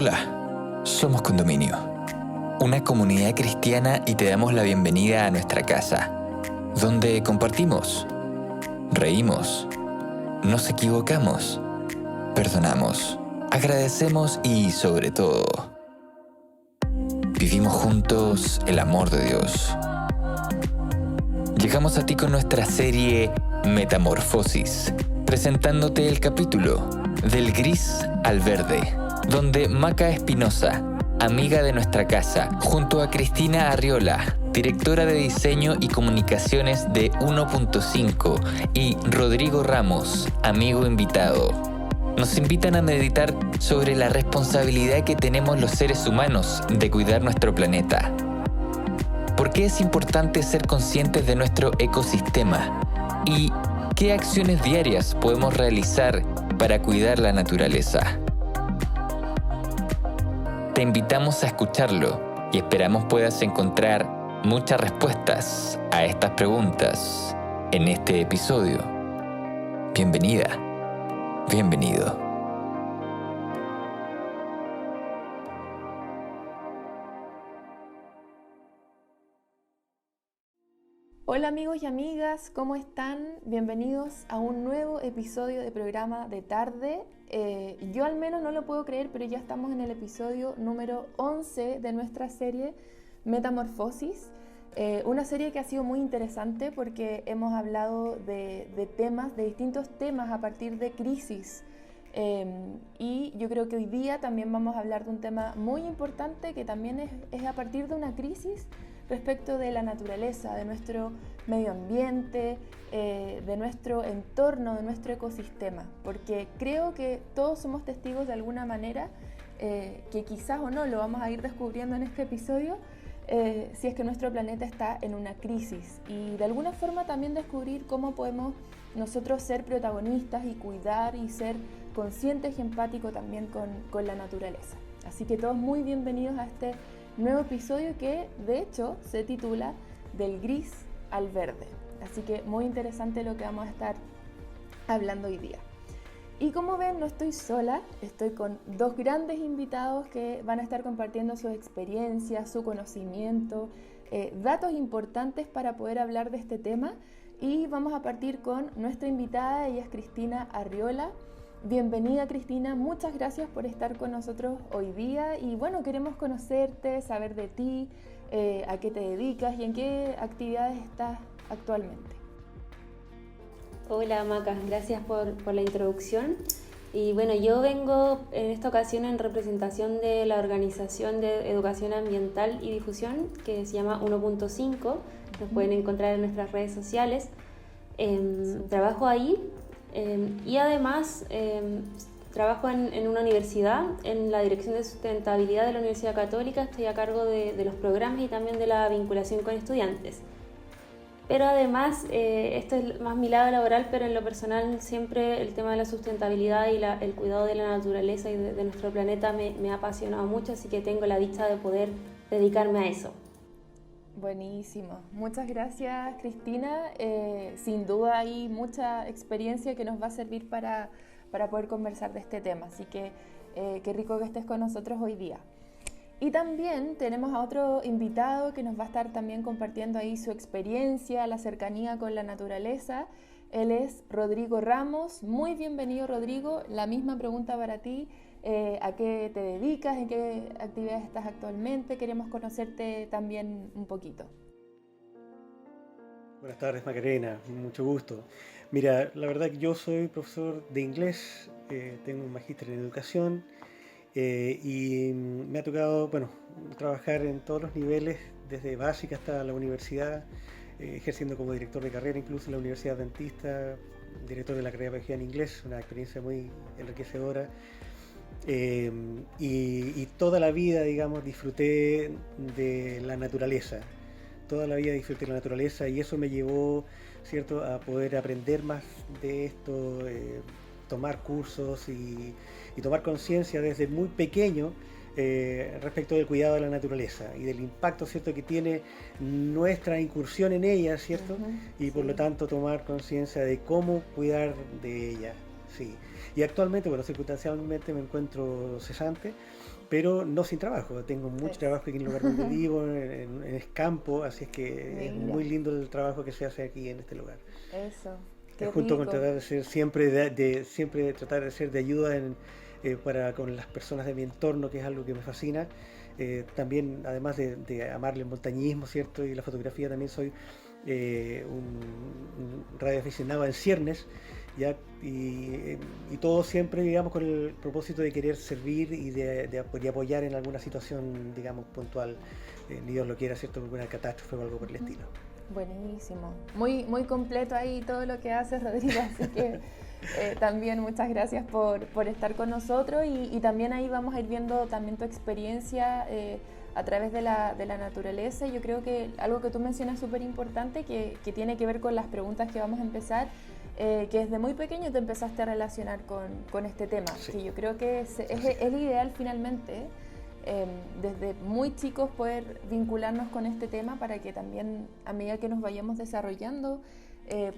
Hola, somos Condominio, una comunidad cristiana y te damos la bienvenida a nuestra casa, donde compartimos, reímos, nos equivocamos, perdonamos, agradecemos y, sobre todo, vivimos juntos el amor de Dios. Llegamos a ti con nuestra serie Metamorfosis, presentándote el capítulo Del Gris al Verde, donde Maca Espinosa, amiga de nuestra casa, junto a Cristina Arriola, directora de diseño y comunicaciones de 1.5, y Rodrigo Ramos, amigo invitado, nos invitan a meditar sobre la responsabilidad que tenemos los seres humanos de cuidar nuestro planeta. ¿Por qué es importante ser conscientes de nuestro ecosistema? ¿Y qué acciones diarias podemos realizar para cuidar la naturaleza? Te invitamos a escucharlo y esperamos puedas encontrar muchas respuestas a estas preguntas en este episodio. Bienvenida, bienvenido. Hola amigos y amigas, ¿cómo están? Bienvenidos a un nuevo episodio de programa de tarde. Yo al menos no lo puedo creer, pero ya estamos en el episodio número 11 de nuestra serie Metamorfosis. Una serie que ha sido muy interesante porque hemos hablado de temas, de distintos temas a partir de crisis. Y yo creo que hoy día también vamos a hablar de un tema muy importante que también es a partir de una crisis respecto de la naturaleza, de nuestro medio ambiente, de nuestro entorno, de nuestro ecosistema, porque creo que todos somos testigos de alguna manera, que quizás o no lo vamos a ir descubriendo en este episodio, si es que nuestro planeta está en una crisis, y de alguna forma también descubrir cómo podemos nosotros ser protagonistas y cuidar y ser conscientes y empáticos también con la naturaleza. Así que todos muy bienvenidos a este nuevo episodio que de hecho se titula Del Gris al Verde. Así que muy interesante lo que vamos a estar hablando hoy día. Y como ven, no estoy sola, estoy con dos grandes invitados que van a estar compartiendo sus experiencias, su conocimiento, datos importantes para poder hablar de este tema. Y vamos a partir con nuestra invitada, ella es Cristina Arriola. Bienvenida Cristina, muchas gracias por estar con nosotros hoy día y bueno, queremos conocerte, saber de ti, a qué te dedicas y en qué actividades estás actualmente. Hola Maca, gracias por la introducción. Y bueno, yo vengo en esta ocasión en representación de la Organización de Educación Ambiental y Difusión que se llama 1.5, nos pueden encontrar en nuestras redes sociales. Trabajo ahí. Y además trabajo en una universidad, en la Dirección de Sustentabilidad de la Universidad Católica, estoy a cargo de los programas y también de la vinculación con estudiantes. Pero además, esto es más mi lado laboral, pero en lo personal siempre el tema de la sustentabilidad y el cuidado de la naturaleza y de nuestro planeta me ha apasionado mucho, así que tengo la dicha de poder dedicarme a eso. Buenísimo, muchas gracias Cristina, sin duda hay mucha experiencia que nos va a servir para poder conversar de este tema, así que qué rico que estés con nosotros hoy día. Y también tenemos a otro invitado que nos va a estar también compartiendo ahí su experiencia, la cercanía con la naturaleza. Él es Rodrigo Ramos. Muy bienvenido Rodrigo, la misma pregunta para ti. ¿A qué te dedicas? ¿En qué actividades estás actualmente? Queremos conocerte también un poquito. Buenas tardes Macarena, mucho gusto. Mira, la verdad que yo soy profesor de inglés, tengo un magíster en educación y me ha tocado, trabajar en todos los niveles, desde básica hasta la universidad, ejerciendo como director de carrera incluso en la Universidad Adventista, director de la carrera de pedagogía en inglés, una experiencia muy enriquecedora. Y toda la vida, digamos, disfruté de la naturaleza. Toda la vida disfruté de la naturaleza y eso me llevó, ¿cierto?, a poder aprender más de esto, tomar cursos y tomar conciencia desde muy pequeño respecto del cuidado de la naturaleza y del impacto, ¿cierto?, que tiene nuestra incursión en ella, ¿cierto? Y por lo tanto tomar conciencia de cómo cuidar de ella. Sí. Y actualmente, circunstancialmente me encuentro cesante pero no sin trabajo. Tengo mucho Sí. trabajo aquí en el lugar donde vivo, en el campo, así es que es Mira. muy lindo el trabajo que se hace aquí en este lugar. Eso, qué Junto con rico. tratar de ser siempre siempre tratar de ser de ayuda para con las personas de mi entorno, que es algo que me fascina. También, además de amarle el montañismo, ¿cierto? Y la fotografía, también soy un radioaficionado en ciernes, ¿ya? Y todo siempre, digamos, con el propósito de querer servir y de apoyar en alguna situación, digamos, puntual, ni Dios lo quiera, ¿cierto? Alguna catástrofe o algo por el estilo. Buenísimo. Muy, muy completo ahí todo lo que haces, Rodrigo, así que también muchas gracias por estar con nosotros y también ahí vamos a ir viendo también tu experiencia a través de la naturaleza. Yo creo que algo que tú mencionas súper importante que tiene que ver con las preguntas que vamos a empezar, que desde muy pequeño te empezaste a relacionar con este tema, Sí. que yo creo que es ideal finalmente. Desde muy chicos poder vincularnos con este tema para que también a medida que nos vayamos desarrollando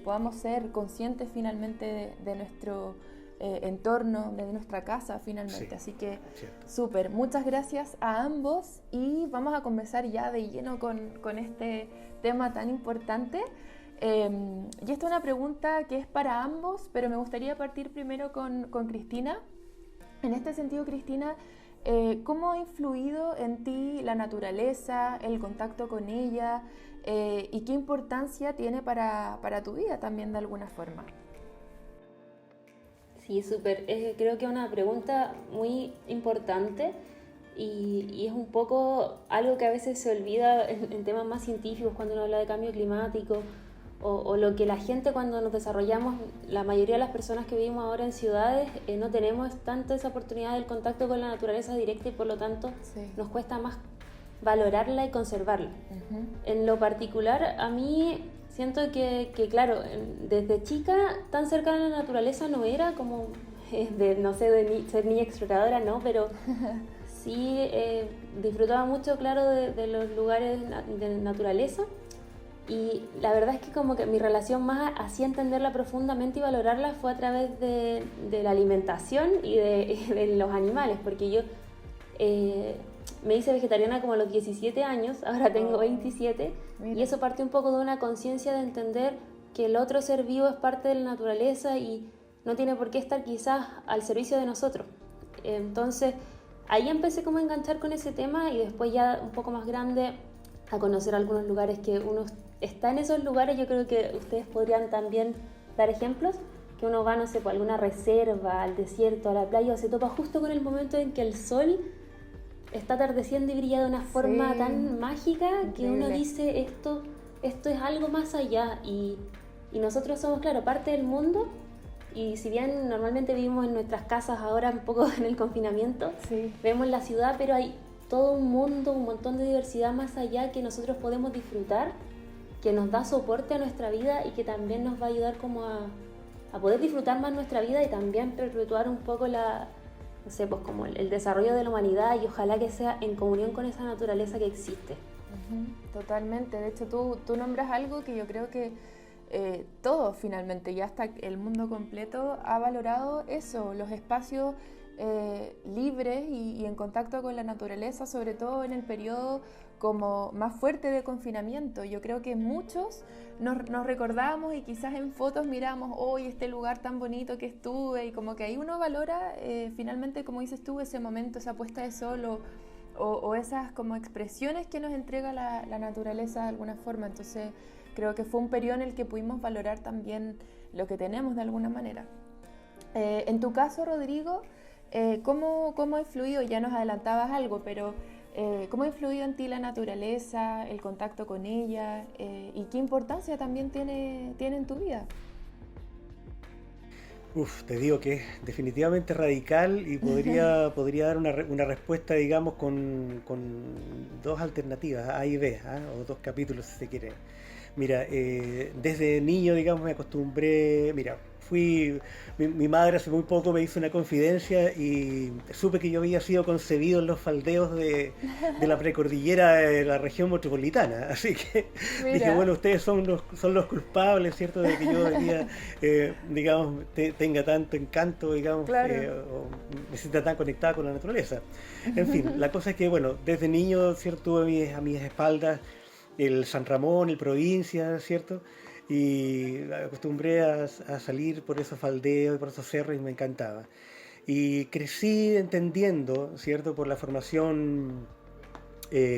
podamos ser conscientes finalmente de nuestro entorno, de nuestra casa finalmente. Sí, así que cierto. súper, muchas gracias a ambos y vamos a comenzar ya de lleno con este tema tan importante. Y esta es una pregunta que es para ambos, pero me gustaría partir primero con Cristina. En este sentido, Cristina, ¿cómo ha influido en ti la naturaleza, el contacto con ella y qué importancia tiene para tu vida también de alguna forma? Sí, súper. Creo que es una pregunta muy importante y es un poco algo que a veces se olvida en temas más científicos cuando uno habla de cambio climático o lo que la gente cuando nos desarrollamos, la mayoría de las personas que vivimos ahora en ciudades no tenemos tanto esa oportunidad del contacto con la naturaleza directa y por lo tanto Sí. nos cuesta más valorarla y conservarla. Ujú. En lo particular, a mí siento que claro, desde chica tan cercana a la naturaleza no era como, no sé, ser niña exploradora, no, pero sí disfrutaba mucho, claro, de los lugares de naturaleza. Y la verdad es que como que mi relación más hacia entenderla profundamente y valorarla fue a través de la alimentación y de los animales, porque yo me hice vegetariana como a los 17 años, ahora tengo 27, Mira. y eso partió un poco de una conciencia de entender que el otro ser vivo es parte de la naturaleza y no tiene por qué estar quizás al servicio de nosotros. Entonces ahí empecé como a enganchar con ese tema y después ya un poco más grande a conocer algunos lugares que uno está en esos lugares. Yo creo que ustedes podrían también dar ejemplos, que uno va, no sé, por alguna reserva, al desierto, a la playa, o se topa justo con el momento en que el sol está atardeciendo y brilla de una forma Sí, tan mágica que uno increíble. dice esto es algo más allá y nosotros somos, claro, parte del mundo y si bien normalmente vivimos en nuestras casas ahora un poco en el confinamiento, Sí. vemos la ciudad, pero hay todo un mundo, un montón de diversidad más allá que nosotros podemos disfrutar, que nos da soporte a nuestra vida y que también nos va a ayudar como a poder disfrutar más nuestra vida y también perpetuar un poco no sé, pues como el desarrollo de la humanidad y ojalá que sea en comunión con esa naturaleza que existe. Ujú, totalmente. De hecho, tú nombras algo que yo creo que todos finalmente, y hasta el mundo completo, ha valorado eso, los espacios libres y en contacto con la naturaleza, sobre todo en el periodo como más fuerte de confinamiento. Yo creo que muchos nos recordamos y quizás en fotos miramos, hoy este lugar tan bonito que estuve, y como que ahí uno valora finalmente, como dices tú, ese momento, esa puesta de sol o esas como expresiones que nos entrega la naturaleza de alguna forma. Entonces creo que fue un periodo en el que pudimos valorar también lo que tenemos de alguna manera. En tu caso, Rodrigo, ¿cómo ha influido? Ya nos adelantabas algo, pero ¿cómo ha influido en ti la naturaleza, el contacto con ella y qué importancia también tiene en tu vida? Te digo que es definitivamente radical y podría dar una respuesta, digamos, con dos alternativas, A y B, o dos capítulos si se quiere. Mira, desde niño, digamos, me acostumbré, mira, mi madre hace muy poco me hizo una confidencia y supe que yo había sido concebido en los faldeos de la precordillera de la región metropolitana. Así que Mira. dije, bueno, ustedes son los culpables, ¿cierto? De que yo hoy día, digamos, tenga tanto encanto, digamos, Claro. o me sienta tan conectada con la naturaleza. En fin, la cosa es que, bueno, desde niño, ¿cierto? Tuve a mis espaldas el San Ramón, el Provincia, ¿cierto? Y acostumbré a salir por esos faldeos y por esos cerros y me encantaba. Y crecí entendiendo, ¿cierto? Por la formación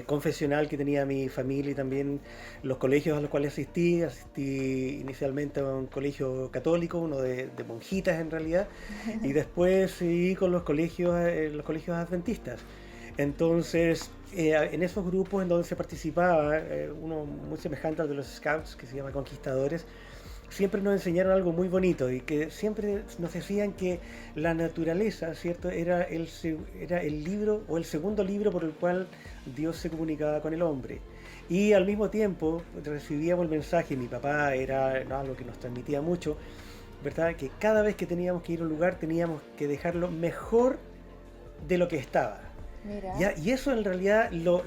confesional que tenía mi familia y también los colegios a los cuales asistí inicialmente a un colegio católico, uno de monjitas en realidad, y después seguí con los colegios adventistas. Entonces, en esos grupos en donde se participaba, uno muy semejante al de los Scouts, que se llama Conquistadores, siempre nos enseñaron algo muy bonito y que siempre nos decían que la naturaleza, ¿cierto?, era el libro o el segundo libro por el cual Dios se comunicaba con el hombre. Y al mismo tiempo recibíamos el mensaje, mi papá era algo que nos transmitía mucho, ¿verdad?, que cada vez que teníamos que ir a un lugar teníamos que dejarlo mejor de lo que estaba. Mira. ¿Ya? Y eso en realidad lo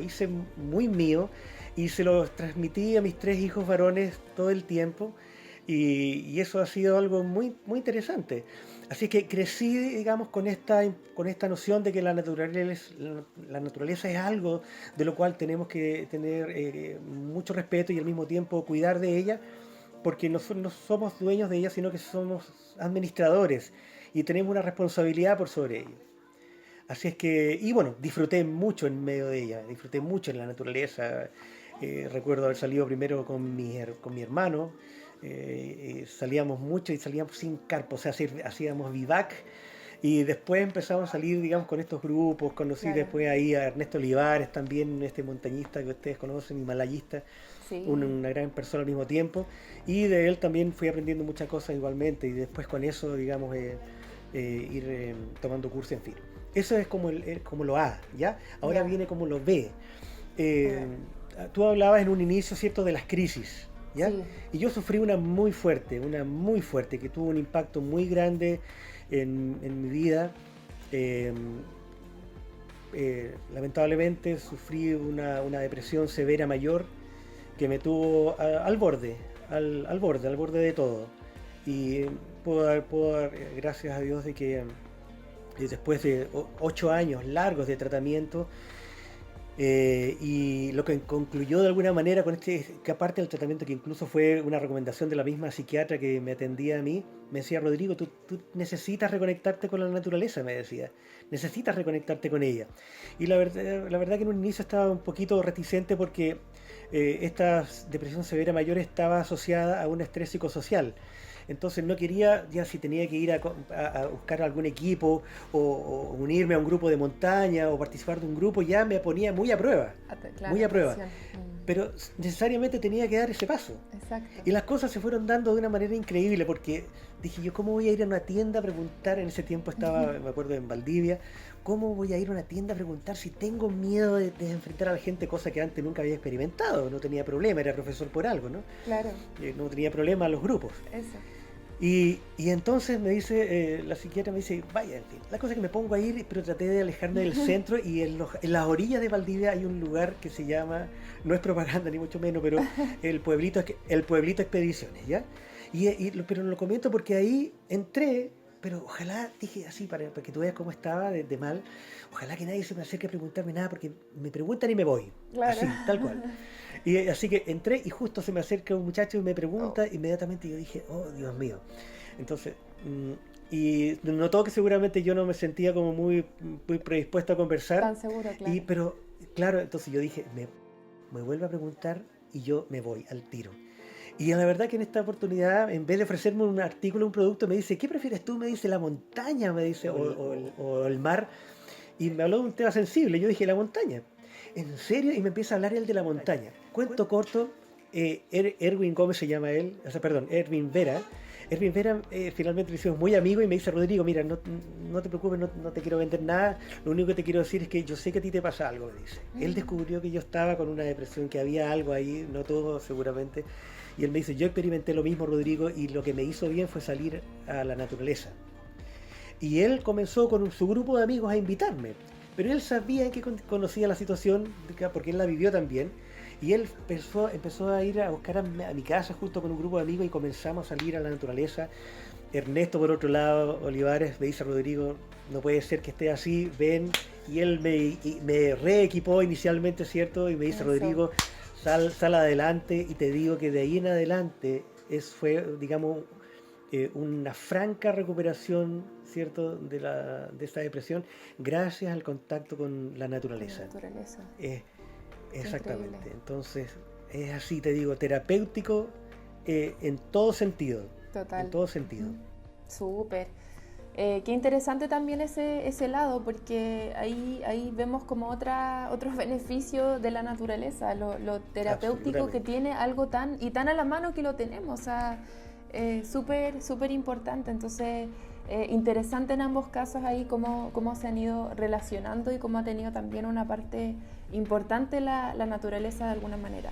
hice muy mío y se lo transmití a mis 3 hijos varones todo el tiempo y eso ha sido algo muy, muy interesante. Así que crecí, digamos, con esta noción de que la naturaleza es algo de lo cual tenemos que tener mucho respeto y al mismo tiempo cuidar de ella, porque no somos dueños de ella, sino que somos administradores y tenemos una responsabilidad por sobre ello. Así es que, y bueno, disfruté mucho en medio de ella, disfruté mucho en la naturaleza. Recuerdo haber salido primero con mi hermano, salíamos mucho y salíamos sin carpa, o sea, hacíamos vivac y después empezamos a salir, digamos, con estos grupos. Conocí Claro. después ahí a Ernesto Olivares, también este montañista que ustedes conocen, himalayista, Sí. una gran persona al mismo tiempo, y de él también fui aprendiendo muchas cosas igualmente y después con eso, digamos, ir tomando cursos, en fin. Eso es como lo A, ¿ya? Ahora Ya. viene como lo B. Tú hablabas en un inicio, ¿cierto?, de las crisis, ¿ya? Sí. Y yo sufrí una muy fuerte, que tuvo un impacto muy grande en mi vida. Lamentablemente sufrí una depresión severa mayor que me tuvo al borde de todo. Y puedo dar gracias a Dios de que después de 8 años largos de tratamiento, y lo que concluyó de alguna manera con que aparte del tratamiento, que incluso fue una recomendación de la misma psiquiatra que me atendía a mí, me decía: Rodrigo, tú necesitas reconectarte con la naturaleza, me decía, necesitas reconectarte con ella. Y la verdad que en un inicio estaba un poquito reticente porque esta depresión severa mayor estaba asociada a un estrés psicosocial. Entonces no quería, ya si tenía que ir a buscar algún equipo o unirme a un grupo de montaña o participar de un grupo, ya me ponía muy a prueba, Claro, muy a prueba. atención. Pero necesariamente tenía que dar ese paso. Exacto. Y las cosas se fueron dando de una manera increíble porque dije yo, ¿cómo voy a ir a una tienda a preguntar? En ese tiempo estaba, me acuerdo, en Valdivia. ¿Cómo voy a ir a una tienda a preguntar si tengo miedo de enfrentar a la gente? Cosa que antes nunca había experimentado, no tenía problema, era profesor por algo, ¿no? Claro, No tenía problema a los grupos. eso. Y entonces me dice, la psiquiatra me dice, vaya, en fin, la cosa es que me pongo a ir, pero traté de alejarme del centro y en las orillas de Valdivia hay un lugar que se llama, no es propaganda ni mucho menos, pero el pueblito Expediciones, ¿ya? Pero lo comento porque ahí entré, pero ojalá, dije así, para que tú veas cómo estaba de mal, ojalá que nadie se me acerque a preguntarme nada, porque me preguntan y me voy, Claro. así, tal cual. Y así que entré y justo se me acerca un muchacho y me pregunta, inmediatamente yo dije, oh, Dios mío. Entonces, y notó que seguramente yo no me sentía como muy predispuesto a conversar. Tan seguro, claro. Pero, claro, entonces yo dije, me vuelve a preguntar y yo me voy al tiro. Y la verdad que en esta oportunidad, en vez de ofrecerme un artículo, un producto, me dice, ¿qué prefieres tú? Me dice, la montaña, me dice, o el mar. Y me habló de un tema sensible. Yo dije, la montaña. ¿En serio? Y me empieza a hablar él de la montaña. Cuento corto, Erwin Gómez se llama él, Erwin Vera, Erwin Vera finalmente le hicimos muy amigos y me dice, Rodrigo, mira, no te preocupes, no te quiero vender nada, lo único que te quiero decir es que yo sé que a ti te pasa algo, me dice. Él descubrió que yo estaba con una depresión, que había algo ahí, no todo seguramente, y él me dice, yo experimenté lo mismo, Rodrigo, y lo que me hizo bien fue salir a la naturaleza. Y él comenzó con su grupo de amigos a invitarme, pero él sabía que conocía la situación, porque él la vivió también. Y él empezó a ir a buscar a mi casa junto con un grupo de amigos y comenzamos a salir a la naturaleza. Ernesto, por otro lado, Olivares, me dice, Rodrigo, no puede ser que esté así, ven. Y él me reequipó inicialmente, ¿cierto? Y me dice, Rodrigo, sal adelante. Y te digo que de ahí en adelante fue, digamos, una franca recuperación, ¿cierto?, de esta depresión, gracias al contacto con la naturaleza. Exactamente. Increíble. Entonces, es así, te digo, terapéutico en todo sentido. Total. En todo sentido. Súper. Qué interesante también ese lado, porque ahí vemos como otros beneficios de la naturaleza, lo terapéutico que tiene algo tan a la mano que lo tenemos, o sea, súper importante. Entonces, interesante en ambos casos ahí cómo se han ido relacionando y cómo ha tenido también una parte importante la naturaleza de alguna manera.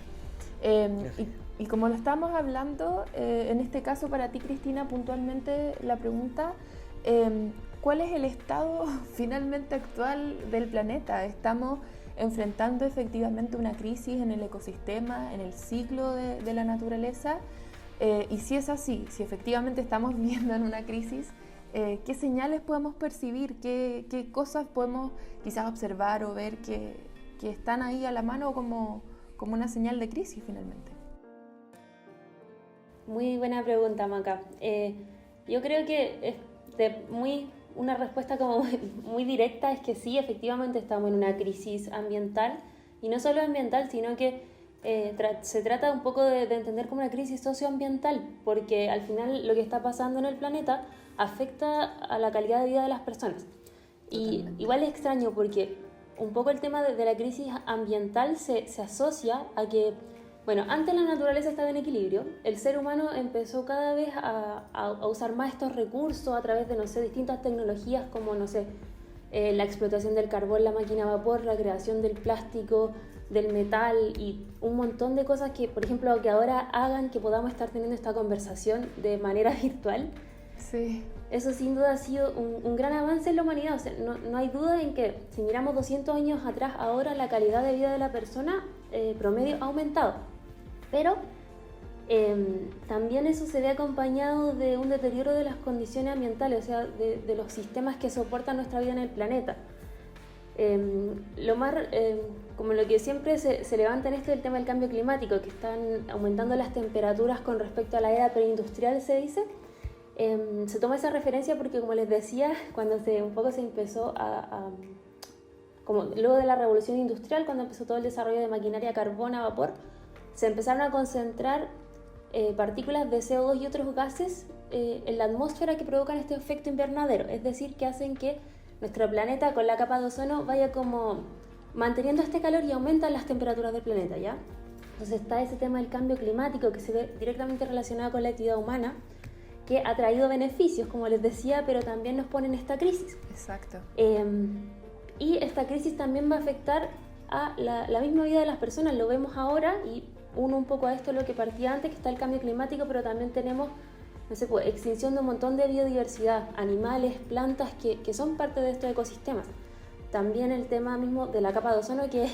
Y como lo estamos hablando, en este caso para ti, Cristina, puntualmente la pregunta, ¿cuál es el estado finalmente actual del planeta? ¿Estamos enfrentando efectivamente una crisis en el ecosistema, en el ciclo de la naturaleza? Y si es así, si efectivamente estamos viviendo en una crisis, ¿qué señales podemos percibir? ¿Qué cosas podemos quizás observar o ver que están ahí a la mano como una señal de crisis finalmente? Muy buena pregunta, Maca. Yo creo que una respuesta como muy directa es que sí, efectivamente estamos en una crisis ambiental, y no solo ambiental, sino que se trata un poco de entender como una crisis socioambiental, porque al final lo que está pasando en el planeta afecta a la calidad de vida de las personas. Y igual es extraño porque un poco el tema de la crisis ambiental se asocia a que, bueno, antes la naturaleza estaba en equilibrio, el ser humano empezó cada vez a usar más estos recursos a través de, no sé, distintas tecnologías como, no sé, la explotación del carbón, la máquina a vapor, la creación del plástico, del metal y un montón de cosas que, por ejemplo, que ahora hagan que podamos estar teniendo esta conversación de manera virtual. Sí. Eso sin duda ha sido un gran avance en la humanidad. O sea, no hay duda en que si miramos 200 años atrás, ahora la calidad de vida de la persona promedio ha aumentado. Pero también eso se ve acompañado de un deterioro de las condiciones ambientales, o sea, de los sistemas que soportan nuestra vida en el planeta. Como lo que siempre se levanta en esto del tema del cambio climático, que están aumentando las temperaturas con respecto a la era preindustrial, se dice. Se toma esa referencia porque, como les decía, cuando un poco se empezó como luego de la revolución industrial, cuando empezó todo el desarrollo de maquinaria a carbón, a vapor, se empezaron a concentrar partículas de CO2 y otros gases en la atmósfera que provocan este efecto invernadero, es decir, que hacen que nuestro planeta con la capa de ozono vaya como manteniendo este calor y aumentan las temperaturas del planeta, ¿ya? Entonces está ese tema del cambio climático que se ve directamente relacionado con la actividad humana, que ha traído beneficios, como les decía, pero también nos pone en esta crisis. Exacto. Y esta crisis también va a afectar a la misma vida de las personas, lo vemos ahora, y uno un poco a esto lo que partía antes, que está el cambio climático, pero también tenemos, no sé, pues, extinción de un montón de biodiversidad, animales, plantas que son parte de estos ecosistemas. También el tema mismo de la capa de ozono, que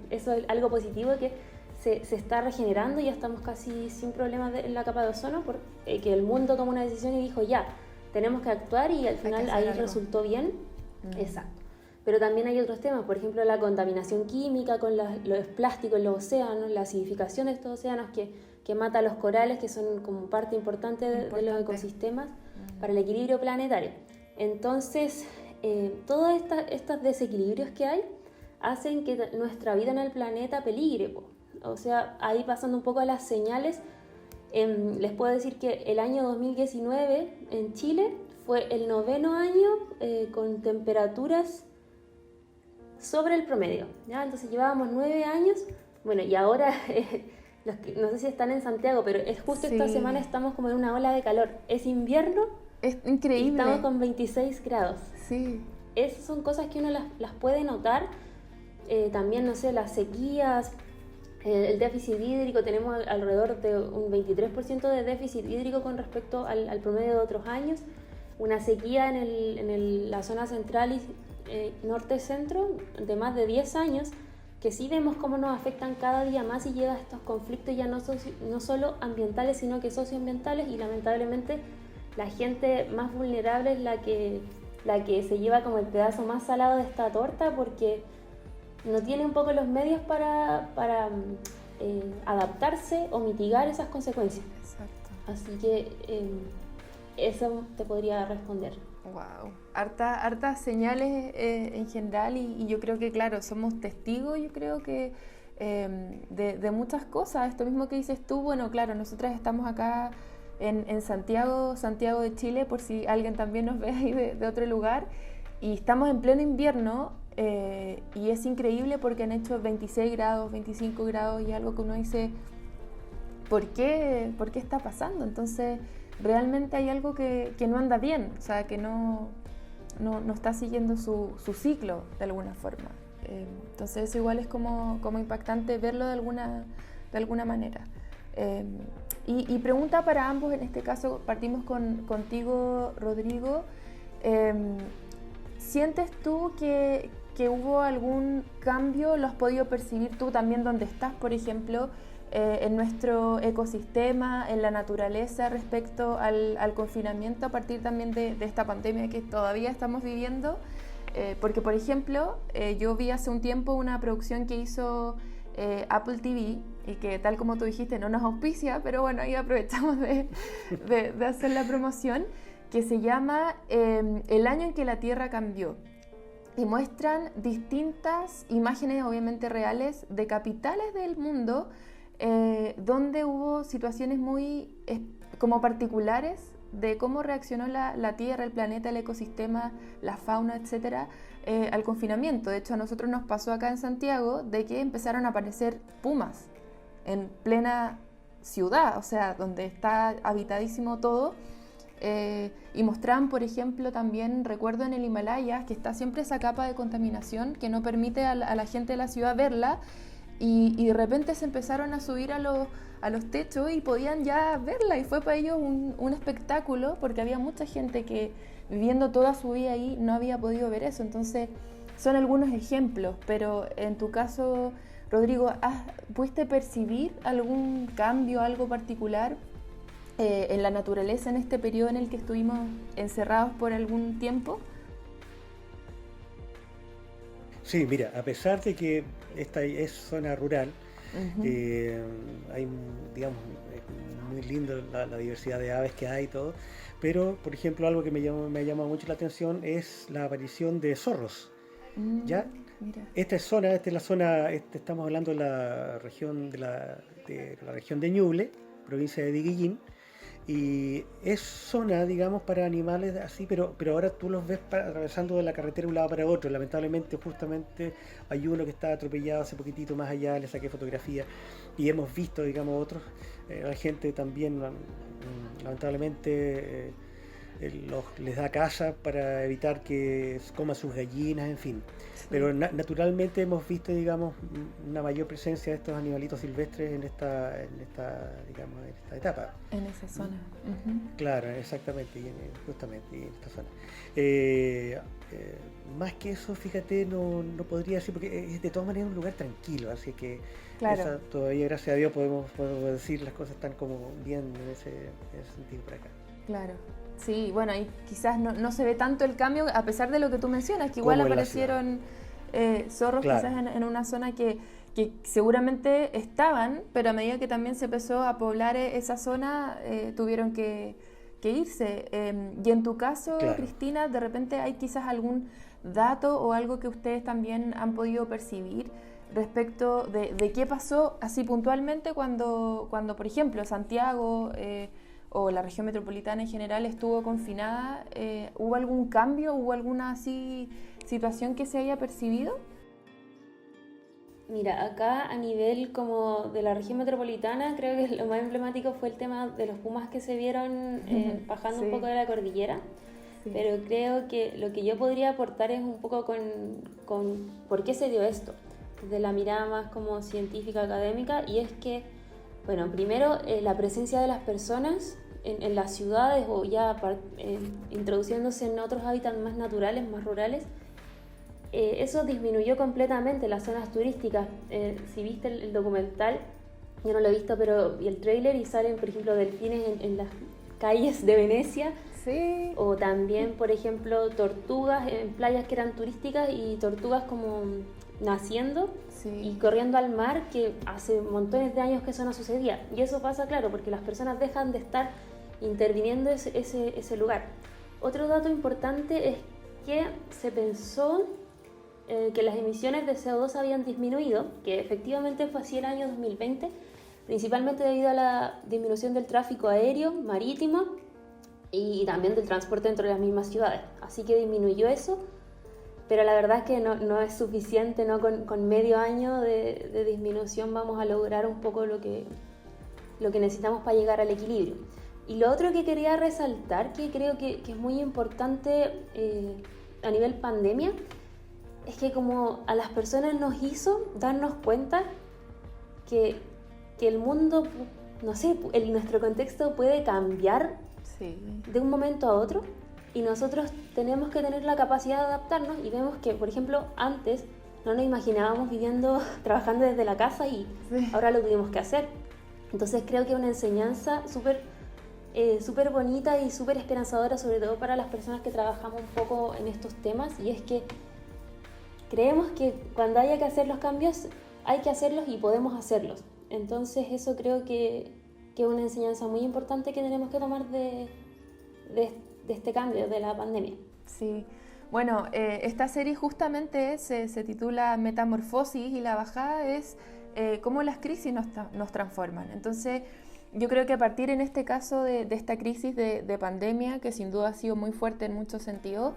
eso es algo positivo, que se está regenerando, ya estamos casi sin problemas en la capa de ozono, porque el mundo tomó una decisión y dijo ya, tenemos que actuar, y al final ahí resultó bien. Exacto. Pero también hay otros temas, por ejemplo la contaminación química con los plásticos en los océanos, la acidificación de estos océanos que mata a los corales, que son como parte importante de los ecosistemas para el equilibrio planetario. Entonces, todos estos desequilibrios que hay hacen que nuestra vida en el planeta peligre. O sea, ahí pasando un poco a las señales, les puedo decir que el año 2019 en Chile fue el 9º año con temperaturas sobre el promedio, ¿ya? Entonces llevábamos 9 años, bueno, y ahora no sé si están en Santiago, pero es justo esta Sí. semana estamos como en una ola de calor. Es invierno Es y increíble. estamos con 26 grados. Sí. Esas son cosas que uno las puede notar. También, no sé, las sequías, el déficit hídrico. Tenemos alrededor de un 23% de déficit hídrico con respecto al promedio de otros años. Una sequía en la zona central y norte-centro de más de 10 años, que sí vemos cómo nos afectan cada día más y llegan estos conflictos ya no solo ambientales, sino que socioambientales, y lamentablemente la gente más vulnerable es la que se lleva como el pedazo más salado de esta torta, porque no tiene un poco los medios para adaptarse o mitigar esas consecuencias. Exacto. Así que eso te podría responder. Wow. Hartas señales en general y yo creo que, claro, somos testigos, yo creo que de muchas cosas. Esto mismo que dices tú, bueno, claro, nosotras estamos acá en Santiago de Chile, por si alguien también nos ve ahí de otro lugar, y estamos en pleno invierno y es increíble porque han hecho 26 grados, 25 grados y algo que uno dice, ¿por qué está pasando? Entonces, realmente hay algo que no anda bien, o sea, que no está siguiendo su ciclo de alguna forma. Entonces, eso igual es como impactante verlo de alguna manera. Y pregunta para ambos, en este caso partimos contigo, Rodrigo. ¿Sientes tú que hubo algún cambio? ¿Lo has podido percibir tú también donde estás, por ejemplo, en nuestro ecosistema, en la naturaleza, respecto al confinamiento a partir también de esta pandemia que todavía estamos viviendo? Porque, por ejemplo, yo vi hace un tiempo una producción que hizo Apple TV, y que, tal como tú dijiste, no nos auspicia, pero bueno, ahí aprovechamos de hacer la promoción, que se llama El año en que la Tierra cambió. Y muestran distintas imágenes, obviamente reales, de capitales del mundo, donde hubo situaciones muy como particulares de cómo reaccionó la Tierra, el planeta, el ecosistema, la fauna, etcétera, al confinamiento. De hecho, a nosotros nos pasó acá en Santiago de que empezaron a aparecer pumas en plena ciudad, o sea, donde está habitadísimo todo. Y mostraban, por ejemplo, también, recuerdo en el Himalaya, que está siempre esa capa de contaminación que no permite a la gente de la ciudad verla, y de repente se empezaron a subir a los techos y podían ya verla, y fue para ellos un espectáculo, porque había mucha gente que viviendo toda su vida ahí no había podido ver eso. Entonces son algunos ejemplos, pero en tu caso, Rodrigo, ¿pudiste percibir algún cambio, algo particular en la naturaleza en este periodo en el que estuvimos encerrados por algún tiempo? Sí, mira, a pesar de que esta es zona rural, hay, digamos, es muy lindo la diversidad de aves que hay y todo, pero, por ejemplo, algo que me llama mucho la atención es la aparición de zorros. ¿Ya? Mira. Esta es la zona, estamos hablando de la región de la región de Ñuble, provincia de Diguillín, y es zona, digamos, para animales así, pero ahora tú los ves atravesando de la carretera de un lado para otro. Lamentablemente, justamente hay uno que está atropellado hace poquitito más allá, le saqué fotografía, y hemos visto, digamos, otros. La gente también, lamentablemente, les da caza para evitar que coman sus gallinas, en fin. Sí. Pero naturalmente hemos visto, digamos, una mayor presencia de estos animalitos silvestres en esta etapa. En esa zona. Claro, exactamente, justamente en esta zona. Más que eso, fíjate, no podría decir, porque es de todas maneras un lugar tranquilo, así que claro. Todavía, gracias a Dios, podemos decir las cosas están como bien en ese sentido por acá. Claro. Sí, bueno, ahí quizás no se ve tanto el cambio, a pesar de lo que tú mencionas, que igual aparecieron zorros, claro, quizás en una zona que seguramente estaban, pero a medida que también se empezó a poblar esa zona, tuvieron que irse. Y en tu caso, claro, Cristina, de repente hay quizás algún dato o algo que ustedes también han podido percibir respecto de qué pasó así puntualmente cuando por ejemplo, Santiago o la región metropolitana en general estuvo confinada. ¿Hubo algún cambio? ¿Hubo alguna así situación que se haya percibido? Mira, acá a nivel como de la región metropolitana, creo que lo más emblemático fue el tema de los pumas que se vieron bajando un Sí. poco de la cordillera. Sí. Pero creo que lo que yo podría aportar es un poco con por qué se dio esto, desde la mirada más como científica, académica, y es que, bueno, primero la presencia de las personas en las ciudades o ya introduciéndose en otros hábitats más naturales, más rurales, eso disminuyó completamente las zonas turísticas. Si viste el documental, yo no lo he visto, pero vi el tráiler y salen, por ejemplo, delfines en las calles de Venecia. Sí. O también, por ejemplo, tortugas en playas que eran turísticas y tortugas como naciendo Sí. y corriendo al mar, que hace montones de años que eso no sucedía. Y eso pasa, claro, porque las personas dejan de estar interviniendo ese lugar. Otro dato importante es que se pensó que las emisiones de CO2 habían disminuido, que efectivamente fue así el año 2020, principalmente debido a la disminución del tráfico aéreo, marítimo, y también del transporte dentro de las mismas ciudades. Así que disminuyó eso, pero la verdad es que no es suficiente, ¿no? Con medio año de disminución vamos a lograr un poco lo que necesitamos para llegar al equilibrio. Y lo otro que quería resaltar, que creo que es muy importante a nivel pandemia, es que como a las personas nos hizo darnos cuenta que el mundo, no sé, nuestro contexto puede cambiar Sí. de un momento a otro y nosotros tenemos que tener la capacidad de adaptarnos, y vemos que, por ejemplo, antes no nos imaginábamos viviendo, trabajando desde la casa y Sí. ahora lo tuvimos que hacer. Entonces creo que es una enseñanza súper bonita y súper esperanzadora, sobre todo para las personas que trabajamos un poco en estos temas, y es que creemos que cuando haya que hacer los cambios hay que hacerlos y podemos hacerlos. Entonces eso creo que es una enseñanza muy importante que tenemos que tomar de este cambio de la pandemia. Sí. Bueno, esta serie justamente se titula Metamorfosis, y la bajada es cómo las crisis nos transforman. Entonces, yo creo que a partir en este caso de esta crisis de pandemia, que sin duda ha sido muy fuerte en muchos sentidos,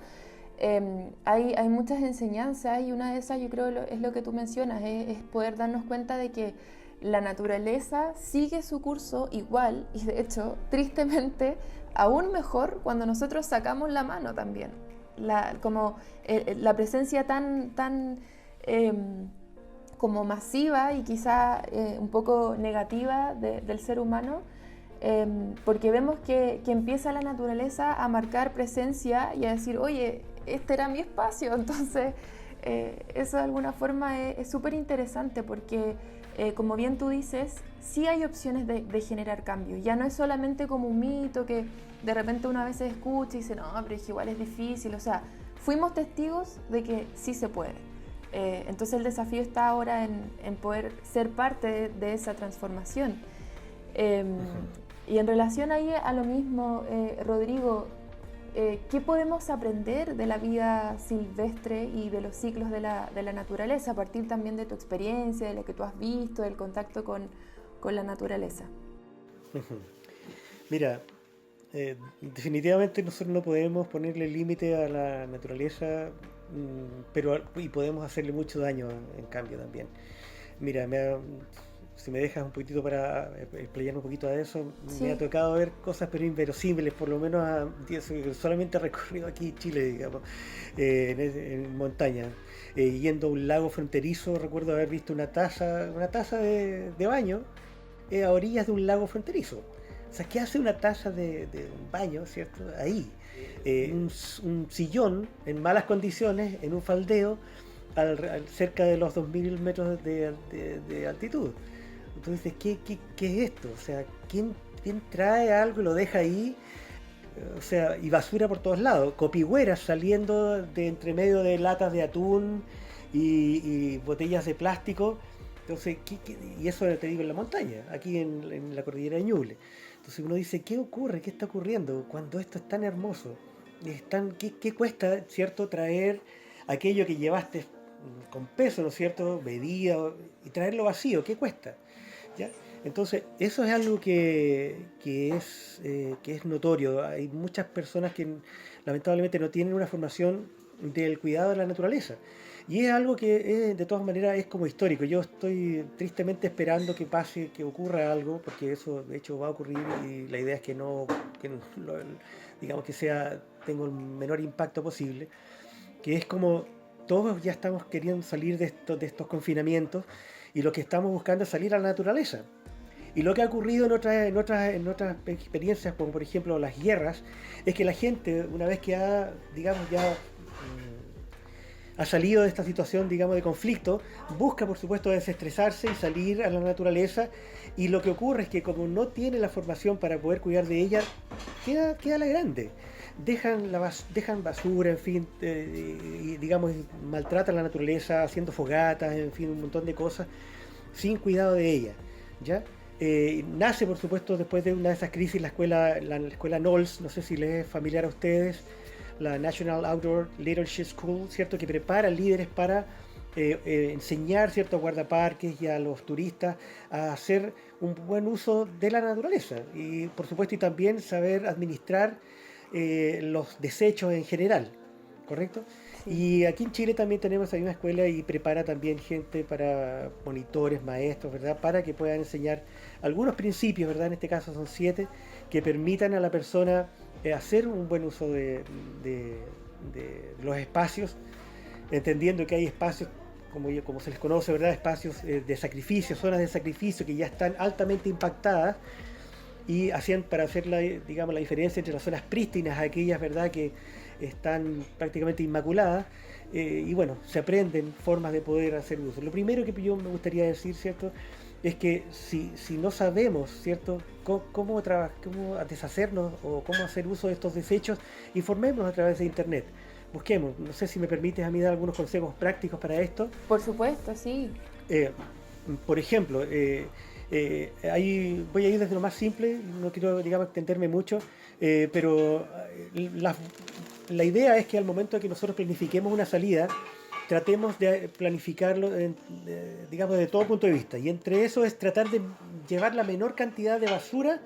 hay muchas enseñanzas, y una de esas yo creo es lo que tú mencionas, es poder darnos cuenta de que la naturaleza sigue su curso igual, y de hecho, tristemente, aún mejor cuando nosotros sacamos la mano también. La presencia tan como masiva y quizá un poco negativa del ser humano, porque vemos que empieza la naturaleza a marcar presencia y a decir, oye, este era mi espacio. Entonces eso de alguna forma es súper interesante, porque como bien tú dices, sí hay opciones de generar cambios. Ya no es solamente como un mito que de repente una vez se escucha y dice, no, pero es que igual es difícil. O sea, fuimos testigos de que sí se puede. Entonces el desafío está ahora en poder ser parte de esa transformación. Y en relación ahí a lo mismo, Rodrigo, ¿qué podemos aprender de la vida silvestre y de los ciclos de la naturaleza, a partir también de tu experiencia, de lo que tú has visto, del contacto con la naturaleza? Mira, definitivamente nosotros no podemos ponerle límite a la naturaleza, y podemos hacerle mucho daño en cambio también. Mira, si me dejas un poquitito para explayar un poquito de eso, Sí. me ha tocado ver cosas pero inverosímiles, por lo menos solamente he recorrido aquí Chile, digamos, en montaña, yendo a un lago fronterizo. Recuerdo haber visto una taza de baño a orillas de un lago fronterizo. O sea, ¿qué hace una taza de un baño, cierto? Ahí. Un sillón en malas condiciones, en un faldeo, cerca de los 2000 metros de altitud. Entonces, ¿qué es esto? O sea, ¿quién trae algo y lo deja ahí? O sea, y basura por todos lados, copigüeras saliendo de entre medio de latas de atún y botellas de plástico. Entonces, y eso te digo en la montaña, aquí en la cordillera de Ñuble. Entonces uno dice, ¿qué ocurre? ¿Qué está ocurriendo cuando esto es tan hermoso? ¿Qué cuesta, cierto, traer aquello que llevaste con peso, ¿no es cierto?, medida, y traerlo vacío? ¿Qué cuesta? ¿Ya? Entonces, eso es algo que es notorio. Hay muchas personas que lamentablemente no tienen una formación del cuidado de la naturaleza. Y es algo que de todas maneras es como histórico. Yo estoy tristemente esperando que pase, que ocurra algo, porque eso de hecho va a ocurrir y la idea es que digamos que tenga el menor impacto posible, que es como todos ya estamos queriendo salir de estos confinamientos y lo que estamos buscando es salir a la naturaleza. Y lo que ha ocurrido en otras experiencias, como por ejemplo las guerras, es que la gente, una vez que ha salido de esta situación, digamos, de conflicto, busca, por supuesto, desestresarse y salir a la naturaleza, y lo que ocurre es que como no tiene la formación para poder cuidar de ella, queda la grande. Dejan basura, en fin, y digamos, maltratan la naturaleza, haciendo fogatas, en fin, un montón de cosas, sin cuidado de ella, ¿ya? Nace, por supuesto, después de una de esas crisis, la escuela Knowles, no sé si les es familiar a ustedes, la National Outdoor Leadership School, ¿cierto? Que prepara líderes para enseñar, ¿cierto?, a guardaparques y a los turistas a hacer un buen uso de la naturaleza y, por supuesto, y también saber administrar los desechos en general, ¿correcto? Sí. Y aquí en Chile también tenemos ahí una escuela y prepara también gente para monitores, maestros, ¿verdad?, para que puedan enseñar algunos principios, ¿verdad?, en este caso son 7, que permitan a la persona hacer un buen uso de los espacios, entendiendo que hay espacios, como se les conoce, ¿verdad?, espacios de sacrificio, zonas de sacrificio que ya están altamente impactadas y para hacer la diferencia entre las zonas prístinas, aquellas, ¿verdad?, que están prácticamente inmaculadas, y bueno, se aprenden formas de poder hacer uso. Lo primero que yo me gustaría decir, ¿cierto?, es que si no sabemos, ¿cierto?, cómo deshacernos o cómo hacer uso de estos desechos, informémonos a través de Internet. Busquemos, no sé si me permites a mí dar algunos consejos prácticos para esto. Por supuesto, sí. Por ejemplo, voy a ir desde lo más simple, no quiero, extenderme mucho, pero la idea es que al momento de que nosotros planifiquemos una salida, tratemos de planificarlo, de todo punto de vista. Y entre eso es tratar de llevar la menor cantidad de basura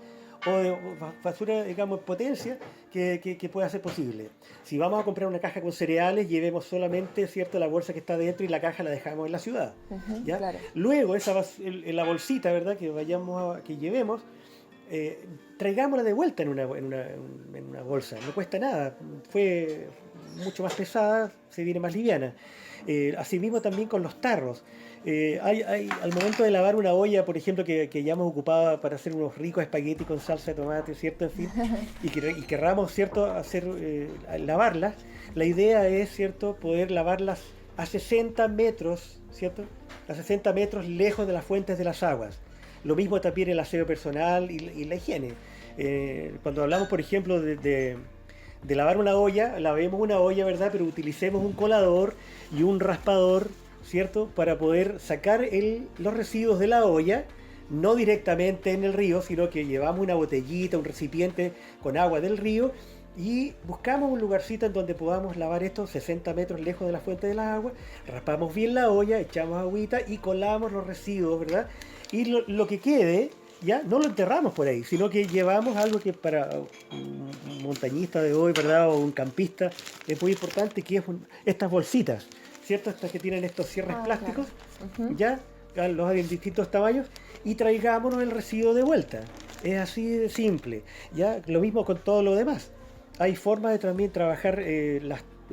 potencia que pueda ser posible. Si vamos a comprar una caja con cereales, llevemos solamente, ¿cierto?, la bolsa que está dentro y la caja la dejamos en la ciudad. ¿Ya? Claro. Luego, la bolsita, ¿verdad?, que llevemos, traigámosla de vuelta en una bolsa. No cuesta nada. Fue mucho más pesada, se viene más liviana. Asimismo también con los tarros. Al momento de lavar una olla, por ejemplo, que ya hemos ocupado para hacer unos ricos espaguetis con salsa de tomate, ¿cierto? En fin, y querramos, ¿cierto?, lavarlas, la idea es, ¿cierto?, poder lavarlas a 60 metros, ¿cierto?, a 60 metros lejos de las fuentes de las aguas. Lo mismo también el aseo personal y la higiene. Cuando hablamos, por ejemplo, de lavar una olla, lavemos una olla, ¿verdad?, pero utilicemos un colador y un raspador, ¿cierto?, para poder sacar los residuos de la olla, no directamente en el río, sino que llevamos una botellita, un recipiente con agua del río y buscamos un lugarcito en donde podamos lavar esto 60 metros lejos de la fuente de la agua, raspamos bien la olla, echamos agüita y colamos los residuos, ¿verdad? Y lo que quede, ya no lo enterramos por ahí, sino que llevamos algo que para un montañista de hoy, ¿verdad?, o un campista es muy importante, que es estas bolsitas, ¿cierto? Estas que tienen estos cierres plásticos, claro. Ya los hay en distintos tamaños, y traigámonos el residuo de vuelta. Es así de simple. Ya lo mismo con todo lo demás. Hay formas de también trabajar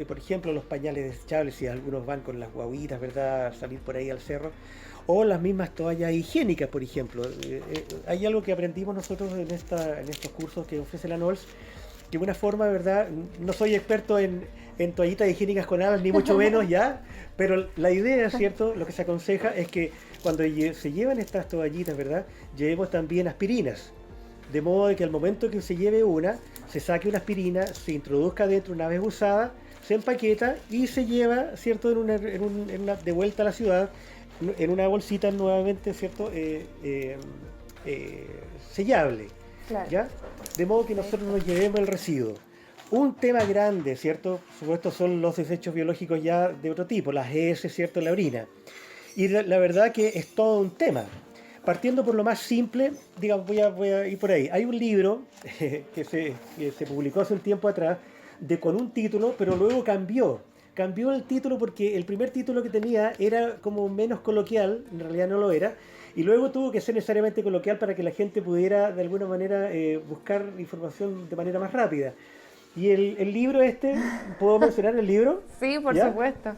por ejemplo, los pañales desechables, si algunos van con las guaguitas, ¿verdad?, a salir por ahí al cerro, o las mismas toallas higiénicas, por ejemplo. Hay algo que aprendimos nosotros en estos cursos que ofrece la Knowles, que una forma, ¿verdad?, no soy experto en toallitas higiénicas con alas, ni mucho menos, ya, pero la idea, ¿cierto?, lo que se aconseja es que cuando se llevan estas toallitas, ¿verdad?, llevemos también aspirinas, de modo de que al momento que se lleve una, se saque una aspirina, se introduzca dentro una vez usada, se empaqueta y se lleva, ¿cierto?, de vuelta a la ciudad, en una bolsita nuevamente, ¿cierto?, sellable. Claro. ¿Ya? De modo que nosotros nos llevemos el residuo. Un tema grande, ¿cierto?, por supuesto, son los desechos biológicos ya de otro tipo, las heces, ¿cierto?, la orina. Y la verdad que es todo un tema. Partiendo por lo más simple, digamos, voy a ir por ahí. Hay un libro que se publicó hace un tiempo atrás con un título, pero luego cambió. cambió el título porque el primer título que tenía era como menos coloquial, en realidad no lo era, y luego tuvo que ser necesariamente coloquial para que la gente pudiera de alguna manera buscar información de manera más rápida. Y el libro ¿puedo mencionar el libro? Sí, por ¿Ya? supuesto.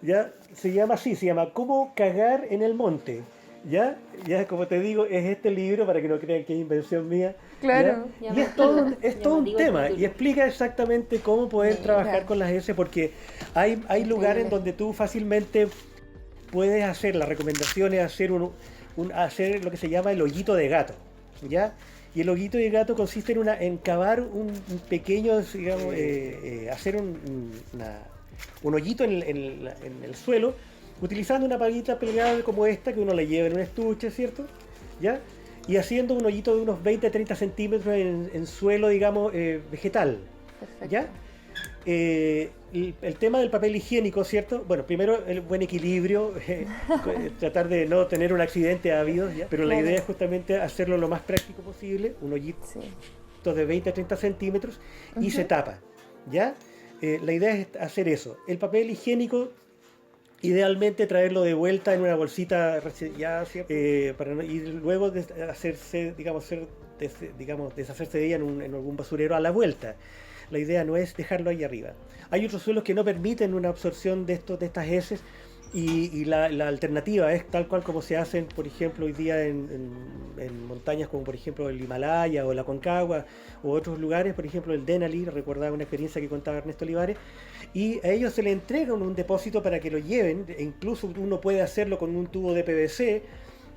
Ya, se llama así, se llama ¿Cómo cagar en el monte? ¿Ya? Ya, como te digo, es este libro, para que no crean que es invención mía. Claro. ¿Ya? Y es todo un tema, y explica exactamente cómo poder trabajar con las S, porque hay lugares en donde tú fácilmente puedes hacer, la recomendación es hacer, hacer lo que se llama el hoyito de gato, ¿ya? Y el hoyito de gato consiste en cavar un pequeño, digamos, hacer un hoyito en el suelo, utilizando una paguita plegable como esta, que uno le lleva en un estuche, ¿cierto? ¿Ya? Y haciendo un hoyito de unos 20-30 centímetros en suelo, digamos, vegetal. Perfecto. ¿Ya? El tema del papel higiénico, ¿cierto? Bueno, primero el buen equilibrio, tratar de no tener un accidente habido, ¿ya? Pero la idea es justamente hacerlo lo más práctico posible, un hoyito de 20-30 centímetros, y se tapa, ¿ya? La idea es hacer eso. El papel higiénico, idealmente traerlo de vuelta en una bolsita ya, y luego deshacerse de ella en algún basurero a la vuelta. La idea no es dejarlo ahí arriba. Hay otros suelos que no permiten una absorción de estas heces, y la alternativa es tal cual como se hacen, por ejemplo, hoy día en montañas como por ejemplo el Himalaya o la Aconcagua o otros lugares, por ejemplo el Denali. Recordaba una experiencia que contaba Ernesto Olivares, y a ellos se les entrega un depósito para que lo lleven, e incluso uno puede hacerlo con un tubo de PVC,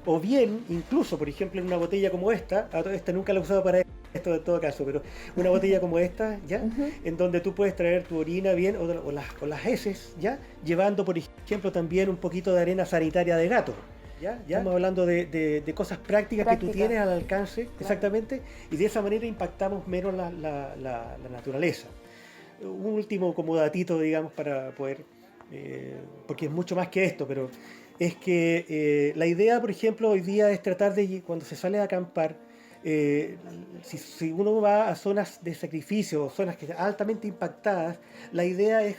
o bien, incluso, por ejemplo, en una botella como esta nunca la he usado para esto en todo caso, pero una botella como esta, ¿ya? En donde tú puedes traer tu orina bien, o las heces, ¿ya? Llevando, por ejemplo, también un poquito de arena sanitaria de gato. ¿Ya? Estamos hablando de cosas prácticas que tú tienes al alcance, exactamente, y de esa manera impactamos menos la naturaleza. Un último como datito, digamos, para poder, porque es mucho más que esto, pero es que la idea, por ejemplo, hoy día es tratar de, cuando se sale a acampar, si uno va a zonas de sacrificio, zonas que están altamente impactadas, la idea es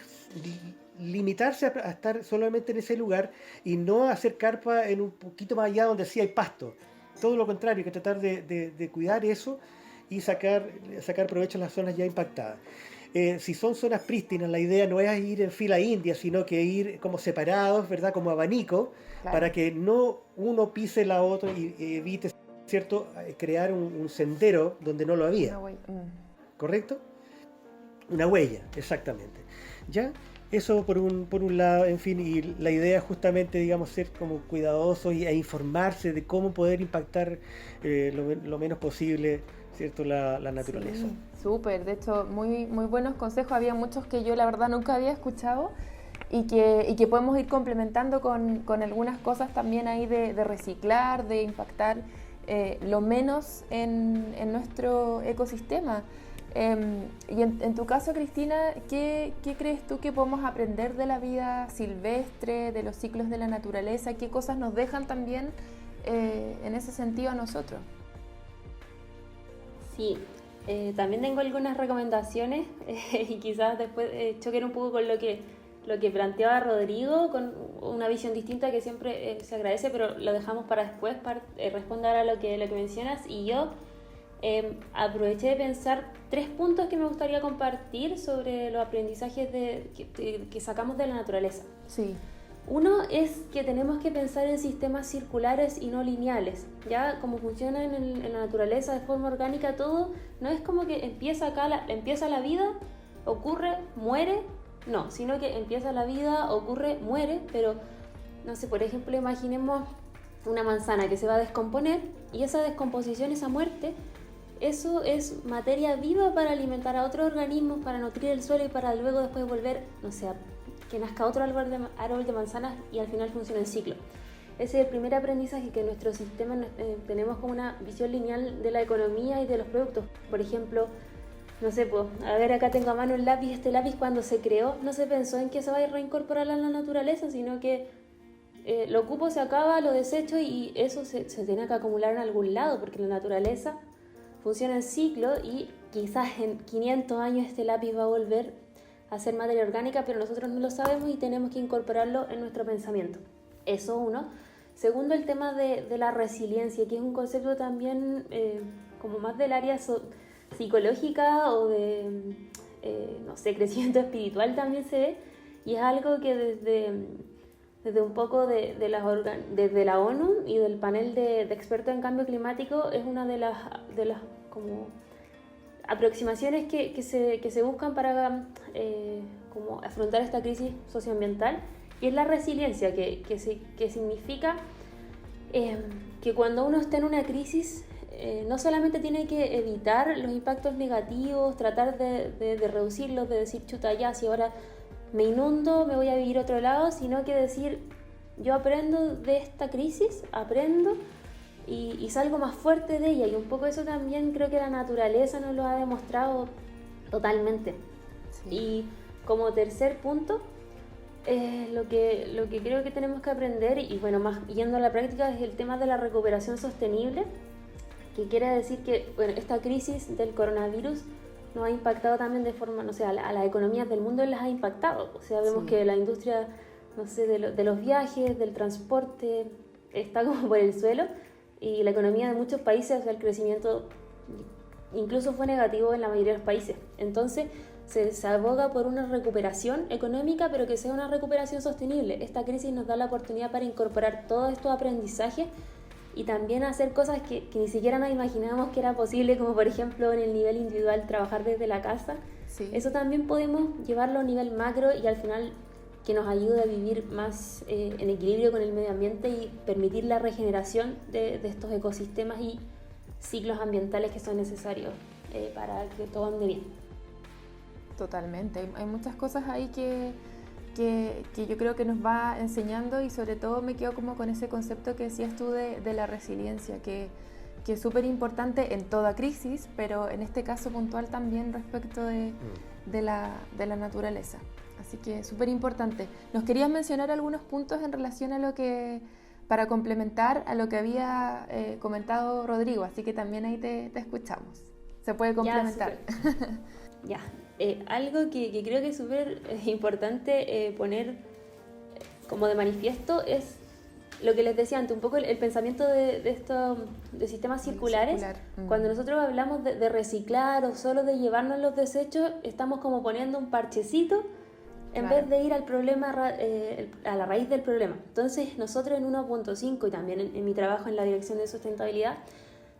limitarse a estar solamente en ese lugar y no hacer carpa en un poquito más allá donde sí hay pasto. Todo lo contrario, hay que tratar de cuidar eso y sacar provecho a las zonas ya impactadas. Si son zonas prístinas, la idea no es ir en fila india, sino que ir como separados, ¿verdad? Como abanico, para que no uno pise la otra y evite, ¿cierto?, crear un sendero donde no lo había. ¿Correcto? Una huella, exactamente. ¿Ya? Eso por un lado, en fin, y la idea es justamente, digamos, ser como cuidadosos e informarse de cómo poder impactar lo menos posible, ¿cierto?, la naturaleza. Sí, súper, de hecho, muy, muy buenos consejos. Había muchos que yo la verdad nunca había escuchado y que podemos ir complementando con algunas cosas también ahí de reciclar, de impactar lo menos en nuestro ecosistema. Y en tu caso, Cristina, ¿qué crees tú que podemos aprender de la vida silvestre, de los ciclos de la naturaleza? ¿Qué cosas nos dejan también en ese sentido a nosotros? Sí, también tengo algunas recomendaciones y quizás después choquen un poco con lo que planteaba Rodrigo, con una visión distinta que siempre se agradece, pero lo dejamos para después, para responder a lo que mencionas. Y yo aproveché de pensar 3 puntos que me gustaría compartir sobre los aprendizajes que sacamos de la naturaleza. Sí. Uno es que tenemos que pensar en sistemas circulares y no lineales. Ya como funciona en la naturaleza de forma orgánica todo, no es como que empieza la vida, ocurre, muere, no, sino que empieza la vida, ocurre, muere, pero no sé, por ejemplo, imaginemos una manzana que se va a descomponer y esa descomposición, esa muerte, eso es materia viva para alimentar a otros organismos, para nutrir el suelo y para luego después volver, no sé, que nazca otro árbol de manzanas y al final funciona en ciclo. Ese es el primer aprendizaje, que en nuestro sistema tenemos como una visión lineal de la economía y de los productos. Por ejemplo, no sé, pues, a ver, acá tengo a mano el lápiz. Este lápiz cuando se creó no se pensó en que se va a reincorporar a la naturaleza, sino que lo ocupo, se acaba, lo desecho y eso se tiene que acumular en algún lado, porque la naturaleza funciona en ciclo y quizás en 500 años este lápiz va a volver ser materia orgánica, pero nosotros no lo sabemos y tenemos que incorporarlo en nuestro pensamiento. Eso uno. Segundo, el tema de la resiliencia, que es un concepto también como más del área psicológica o de, no sé, crecimiento espiritual también se ve, y es algo que desde un poco desde la ONU y del panel de expertos en cambio climático es una de las como aproximaciones que se buscan para como afrontar esta crisis socioambiental, y es la resiliencia, que significa que cuando uno está en una crisis no solamente tiene que evitar los impactos negativos, tratar de reducirlos, de decir chuta ya, si ahora me inundo, me voy a vivir a otro lado, sino que decir yo aprendo de esta crisis, aprendo y salgo más fuerte de ella, y un poco eso también creo que la naturaleza nos lo ha demostrado totalmente. Sí. Y como tercer punto, lo que creo que tenemos que aprender, y bueno, más yendo a la práctica, es el tema de la recuperación sostenible, que quiere decir que bueno, esta crisis del coronavirus nos ha impactado también de forma, no sé, a las economías del mundo las ha impactado. O sea, vemos que la industria, no sé, de los viajes, del transporte, está como por el suelo, y la economía de muchos países, o sea, el crecimiento incluso fue negativo en la mayoría de los países. Entonces, se aboga por una recuperación económica, pero que sea una recuperación sostenible. Esta crisis nos da la oportunidad para incorporar todos estos aprendizajes y también hacer cosas que ni siquiera nos imaginábamos que era posible, como por ejemplo en el nivel individual trabajar desde la casa. Sí. Eso también podemos llevarlo a nivel macro y al final que nos ayude a vivir más en equilibrio con el medio ambiente y permitir la regeneración de estos ecosistemas y ciclos ambientales que son necesarios para que todo ande bien. Totalmente, hay muchas cosas ahí que yo creo que nos va enseñando, y sobre todo me quedo como con ese concepto que decías tú de la resiliencia, que es súper importante en toda crisis, pero en este caso puntual también respecto de la naturaleza. Así que súper importante. Nos querías mencionar algunos puntos en relación a lo que, para complementar a lo que había comentado Rodrigo, así que también ahí te escuchamos. Se puede complementar. Ya. Algo que creo que es súper importante poner como de manifiesto es lo que les decía antes, un poco el pensamiento de sistemas circulares. Cuando nosotros hablamos de reciclar o solo de llevarnos los desechos, estamos como poniendo un parchecito en vez de ir al problema, a la raíz del problema. Entonces nosotros en 1.5 y también en mi trabajo en la dirección de sustentabilidad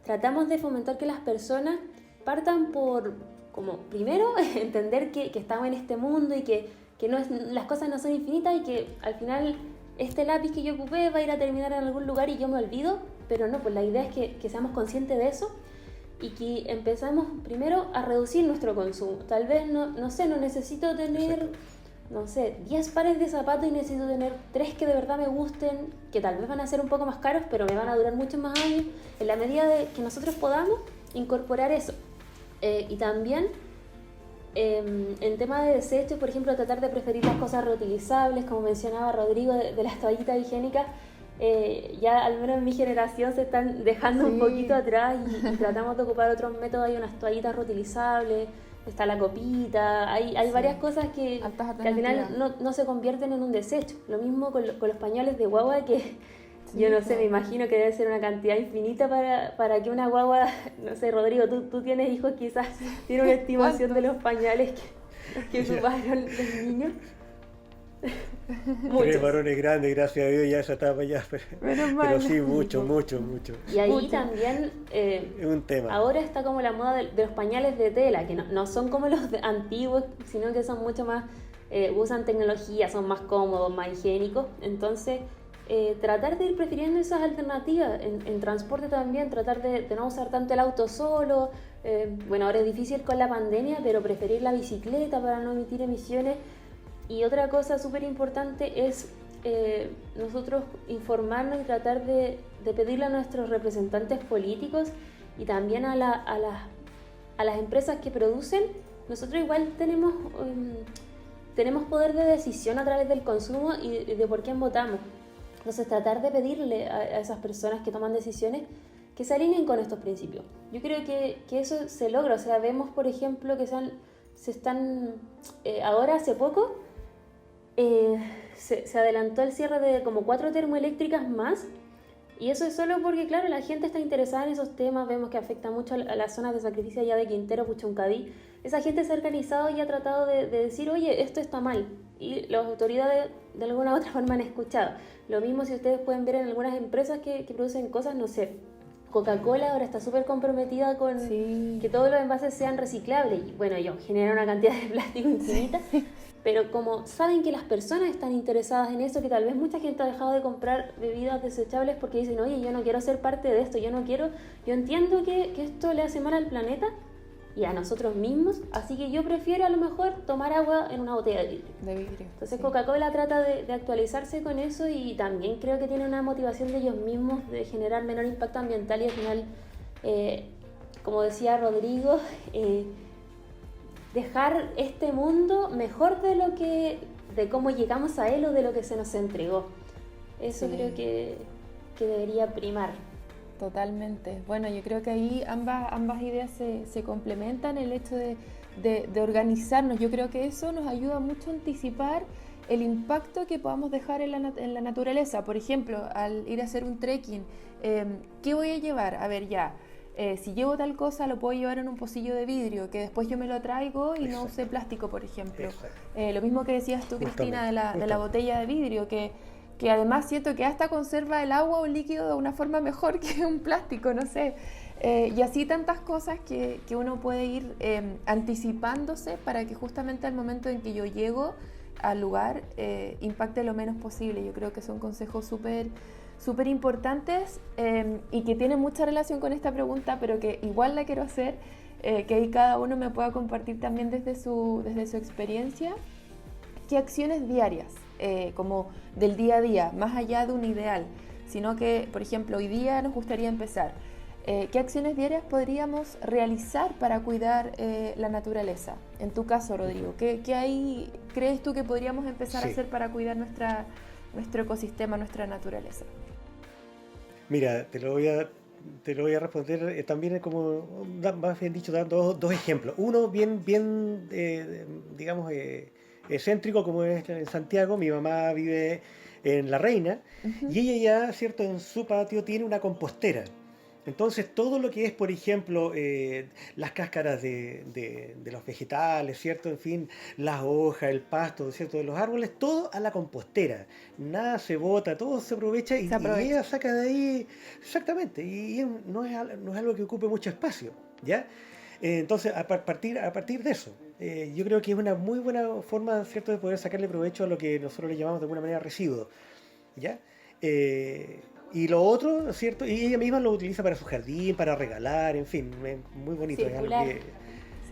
tratamos de fomentar que las personas partan por, como primero, entender que estamos en este mundo y que las cosas no son infinitas y que al final este lápiz que yo ocupé va a ir a terminar en algún lugar y yo me olvido, pero no, pues la idea es que seamos conscientes de eso y que empezamos primero a reducir nuestro consumo. Tal vez, no necesito tener, 10 pares de zapatos y necesito tener 3 que de verdad me gusten, que tal vez van a ser un poco más caros, pero me van a durar muchos más años, en la medida de que nosotros podamos incorporar eso. Y también en tema de desechos, por ejemplo, tratar de preferir las cosas reutilizables, como mencionaba Rodrigo, de las toallitas higiénicas. Ya al menos en mi generación se están dejando un poquito atrás y tratamos de ocupar otros métodos. Hay unas toallitas reutilizables, está la copita, hay varias cosas que al final no se convierten en un desecho. Lo mismo con los pañales de guagua, que yo no sé, me imagino que debe ser una cantidad infinita para que una guagua, no sé, Rodrigo, tú tienes hijos, quizás tienes una estimación de los pañales que ocuparon los niños. 3 varones grandes, gracias a Dios, ya esa etapa ya, pero sí, mucho. Y ahí también es un tema. Ahora está como la moda de los pañales de tela, que no son como los antiguos, sino que son mucho más, usan tecnología, son más cómodos, más higiénicos. Entonces tratar de ir prefiriendo esas alternativas en transporte también, tratar de no usar tanto el auto solo. Bueno, ahora es difícil con la pandemia, pero preferir la bicicleta para no emitir emisiones. Y otra cosa súper importante es nosotros informarnos y tratar de pedirle a nuestros representantes políticos y también a las empresas que producen. Nosotros igual tenemos poder de decisión a través del consumo y de por quién votamos. Entonces tratar de pedirle a esas personas que toman decisiones que se alineen con estos principios. Yo creo que eso se logra. O sea, vemos por ejemplo que se están, ahora hace poco, se adelantó el cierre de como 4 termoeléctricas más. Y eso es solo porque, claro, la gente está interesada en esos temas, vemos que afecta mucho a las zonas de sacrificio allá de Quintero, Puchuncaví. Esa gente se ha organizado y ha tratado de decir, oye, esto está mal. Y las autoridades de alguna u otra forma han escuchado. Lo mismo si ustedes pueden ver en algunas empresas que producen cosas, no sé, Coca-Cola ahora está súper comprometida con que todos los envases sean reciclables. Y bueno, ellos generan una cantidad de plástico infinita. Pero como saben que las personas están interesadas en eso, que tal vez mucha gente ha dejado de comprar bebidas desechables porque dicen, oye, yo no quiero ser parte de esto, yo entiendo que esto le hace mal al planeta y a nosotros mismos, así que yo prefiero a lo mejor tomar agua en una botella de vidrio. Entonces Coca-Cola trata de actualizarse con eso y también creo que tiene una motivación de ellos mismos de generar menor impacto ambiental y al final, como decía Rodrigo, dejar este mundo mejor de cómo llegamos a él o de lo que se nos entregó. Eso creo que debería primar. Totalmente. Bueno, yo creo que ahí ambas ideas se complementan, el hecho de organizarnos. Yo creo que eso nos ayuda mucho a anticipar el impacto que podamos dejar en la naturaleza. Por ejemplo, al ir a hacer un trekking, ¿qué voy a llevar? A ver, si llevo tal cosa, lo puedo llevar en un pocillo de vidrio, que después yo me lo traigo y no use plástico, por ejemplo. Lo mismo que decías tú, Cristina, de la botella de vidrio, que además siento que hasta conserva el agua o el líquido de una forma mejor que un plástico, no sé. Y así tantas cosas que uno puede ir anticipándose para que justamente al momento en que yo llego al lugar impacte lo menos posible. Yo creo que son consejos súper importantes y que tienen mucha relación con esta pregunta, pero que igual la quiero hacer, que ahí cada uno me pueda compartir también desde su experiencia. ¿Qué acciones diarias, como del día a día, más allá de un ideal, sino que, por ejemplo, hoy día nos gustaría empezar, qué acciones diarias podríamos realizar para cuidar la naturaleza? En tu caso, Rodrigo, ¿qué crees tú que podríamos empezar a hacer para cuidar nuestro ecosistema, nuestra naturaleza? Mira, te lo voy a responder también como, más bien dicho, dando dos ejemplos. Uno bien digamos, excéntrico, como es en Santiago. Mi mamá vive en La Reina, y ella ya, ¿cierto?, en su patio tiene una compostera. Entonces todo lo que es, por ejemplo, las cáscaras de los vegetales, ¿cierto?, en fin, las hojas, el pasto, ¿cierto?, de los árboles, todo a la compostera. Nada se bota, todo se aprovecha y ella saca de ahí, exactamente, y no es algo que ocupe mucho espacio, ¿ya? Entonces, a partir de eso, yo creo que es una muy buena forma, ¿cierto?, de poder sacarle provecho a lo que nosotros le llamamos de alguna manera residuos, ¿ya? Y lo otro, ¿cierto? Y ella misma lo utiliza para su jardín, para regalar, en fin, muy bonito. Circular.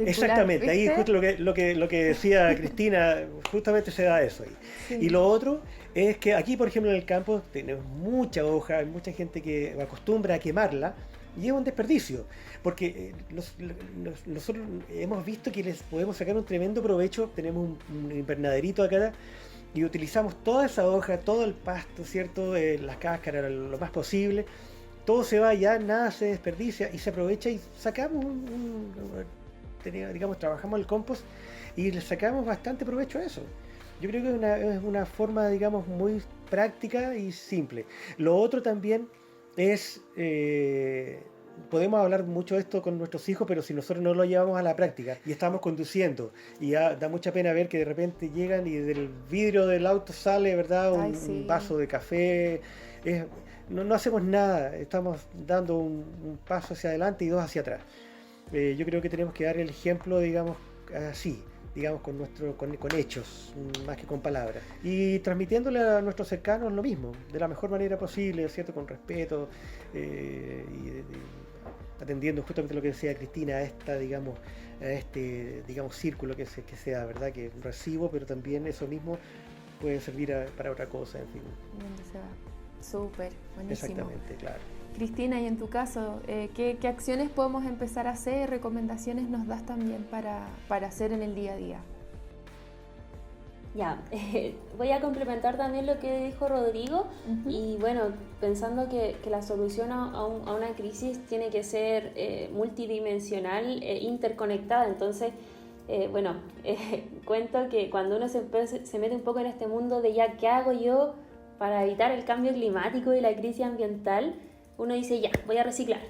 Exactamente, ¿viste? Ahí justo lo que decía Cristina, justamente se da eso ahí. Sí. Y lo otro es que aquí, por ejemplo, en el campo tenemos mucha hoja, hay mucha gente que acostumbra a quemarla, y es un desperdicio, porque nosotros hemos visto que les podemos sacar un tremendo provecho. Tenemos un invernaderito acá, y utilizamos toda esa hoja, todo el pasto, ¿cierto?, las cáscaras, lo más posible. Todo se va ya, nada se desperdicia y se aprovecha, y sacamos digamos, trabajamos el compost y le sacamos bastante provecho a eso. Yo creo que es una forma, digamos, muy práctica y simple. Lo otro también es, podemos hablar mucho de esto con nuestros hijos, pero si nosotros no lo llevamos a la práctica y estamos conduciendo, y da mucha pena ver que de repente llegan y del vidrio del auto sale, ¿verdad?, un vaso de café. No hacemos nada, estamos dando un paso hacia adelante y dos hacia atrás. Yo creo que tenemos que dar el ejemplo, digamos, así, digamos, con hechos, más que con palabras. Y transmitiéndole a nuestros cercanos lo mismo, de la mejor manera posible, ¿cierto?, con respeto, y atendiendo justamente lo que decía Cristina, a este, digamos, círculo que sea, ¿verdad?, que recibo, pero también eso mismo puede servir para otra cosa, en fin. ¿Dónde se va? Súper, buenísimo. Exactamente, claro. Cristina, y en tu caso, ¿qué acciones podemos empezar a hacer? ¿Recomendaciones nos das también para hacer en el día a día? Ya, voy a complementar también lo que dijo Rodrigo. Y bueno, pensando que la solución a una crisis tiene que ser multidimensional, interconectada. Entonces, Cuento que cuando uno se mete un poco en este mundo de ya, ¿qué hago yo para evitar el cambio climático y la crisis ambiental? Uno dice, ya, voy a reciclar.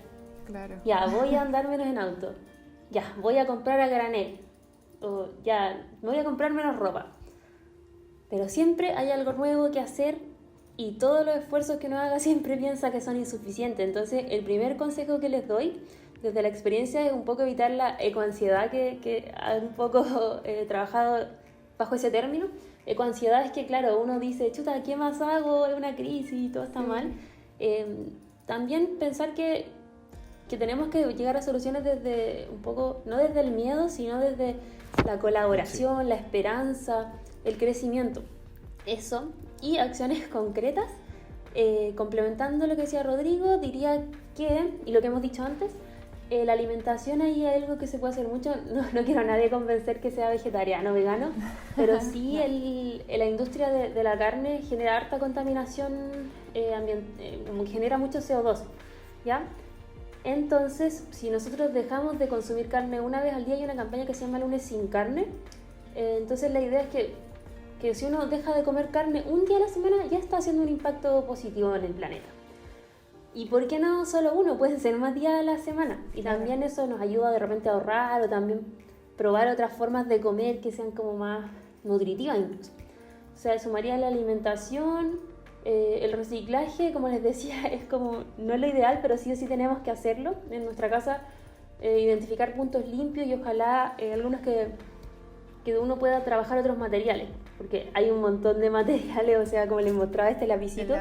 Claro. Ya, voy a andar menos en auto. Ya, voy a comprar a granel. O ya, me voy a comprar menos ropa. Pero siempre hay algo nuevo que hacer y todos los esfuerzos que uno haga siempre piensa que son insuficientes. Entonces, el primer consejo que les doy desde la experiencia es un poco evitar la ecoansiedad, que han un poco trabajado bajo ese término. Ecoansiedad es que, claro, uno dice, chuta, ¿qué más hago? Es una crisis, todo está mal. También pensar que tenemos que llegar a soluciones desde un poco, no desde el miedo, sino desde la colaboración, la esperanza, el crecimiento. Eso, y acciones concretas. Complementando lo que decía Rodrigo, diría que, y lo que hemos dicho antes, la alimentación ahí es algo que se puede hacer mucho. No quiero a nadie convencer que sea vegetariano o vegano, pero sí la industria de la carne genera harta contaminación, genera mucho CO2, ¿ya? Entonces, si nosotros dejamos de consumir carne una vez al día, hay una campaña que se llama Lunes sin carne. Entonces la idea es que si uno deja de comer carne un día a la semana, ya está haciendo un impacto positivo en el planeta. ¿Y por qué no solo uno? Pueden ser más días a la semana. Y también eso nos ayuda de repente a ahorrar o también probar otras formas de comer que sean como más nutritivas incluso. O sea, sumaría la alimentación, el reciclaje, como les decía, es como, no es lo ideal, pero sí o sí tenemos que hacerlo en nuestra casa, identificar puntos limpios y ojalá algunos que uno pueda trabajar otros materiales, porque hay un montón de materiales, o sea, como les mostraba este lapicito,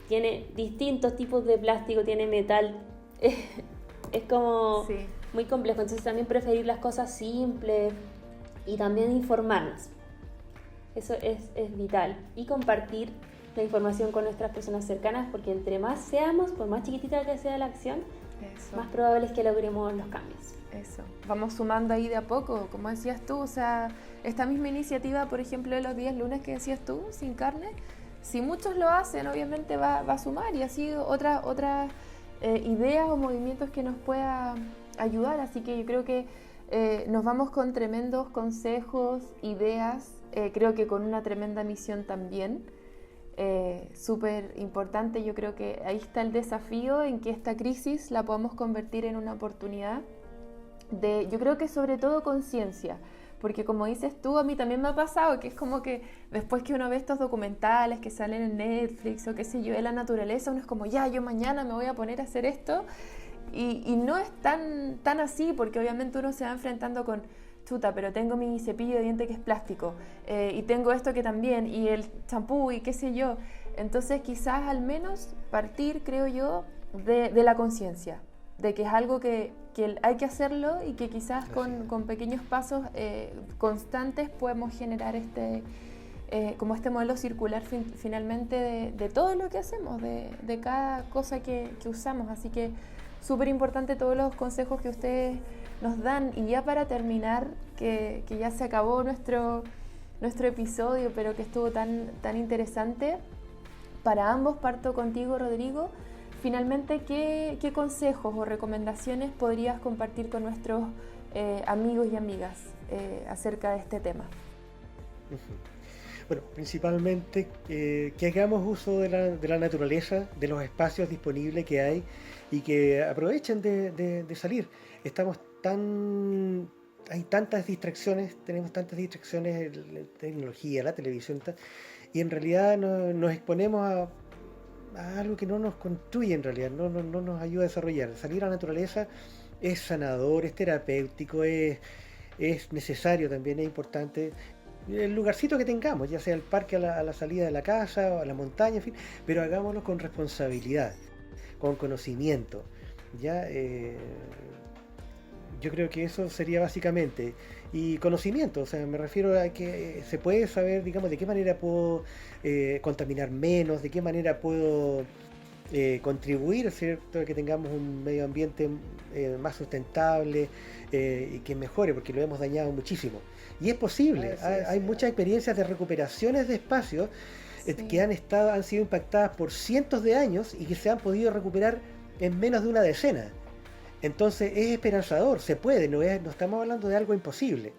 tiene distintos tipos de plástico, tiene metal, es como muy complejo, entonces también preferir las cosas simples y también informarnos, eso es vital, y compartir la información con nuestras personas cercanas, porque entre más seamos, por más chiquitita que sea la acción, más probable es que logremos los cambios. Eso, vamos sumando ahí de a poco, como decías tú, o sea, esta misma iniciativa, por ejemplo, de los días lunes que decías tú, sin carne, si muchos lo hacen, obviamente va a sumar, y así otras ideas o movimientos que nos pueda ayudar, así que yo creo que nos vamos con tremendos consejos, ideas, creo que con una tremenda misión también, súper importante. Yo creo que ahí está el desafío en que esta crisis la podamos convertir en una oportunidad yo creo que sobre todo conciencia, porque como dices tú, a mí también me ha pasado que es como que después que uno ve estos documentales que salen en Netflix o qué sé yo, de la naturaleza, uno es como, ya, yo mañana me voy a poner a hacer esto, y no es tan así, porque obviamente uno se va enfrentando con, chuta, pero tengo mi cepillo de diente que es plástico, y tengo esto que también, y el champú y qué sé yo. Entonces quizás al menos partir, creo yo, de la conciencia, de que es algo que hay que hacerlo y que quizás con pequeños pasos constantes podemos generar como este modelo circular finalmente de todo lo que hacemos, de cada cosa que usamos. Así que súper importante todos los consejos que ustedes nos dan. Y ya para terminar, que ya se acabó nuestro episodio, pero que estuvo tan interesante, para ambos parto contigo, Rodrigo. Finalmente, ¿qué consejos o recomendaciones podrías compartir con nuestros amigos y amigas acerca de este tema? Bueno, principalmente que hagamos uso de la naturaleza, de los espacios disponibles que hay y que aprovechen de salir. Hay tantas distracciones, tenemos tantas distracciones, la tecnología, la televisión, y en realidad nos exponemos a algo que no nos construye en realidad, no nos ayuda a desarrollar. Salir a la naturaleza es sanador, es terapéutico, es necesario también, es importante. El lugarcito que tengamos, ya sea el parque a la salida de la casa o a la montaña, en fin, pero hagámoslo con responsabilidad, con conocimiento. ¿Ya? Yo creo que eso sería básicamente. Y conocimiento, o sea, me refiero a que se puede saber, digamos, de qué manera puedo contaminar menos, de qué manera puedo contribuir, ¿cierto?, a que tengamos un medio ambiente más sustentable y que mejore, porque lo hemos dañado muchísimo. Y es posible, hay muchas experiencias de recuperaciones de espacios que han sido impactadas por cientos de años y que se han podido recuperar en menos de una decena. Entonces es esperanzador, se puede, no estamos hablando de algo imposible.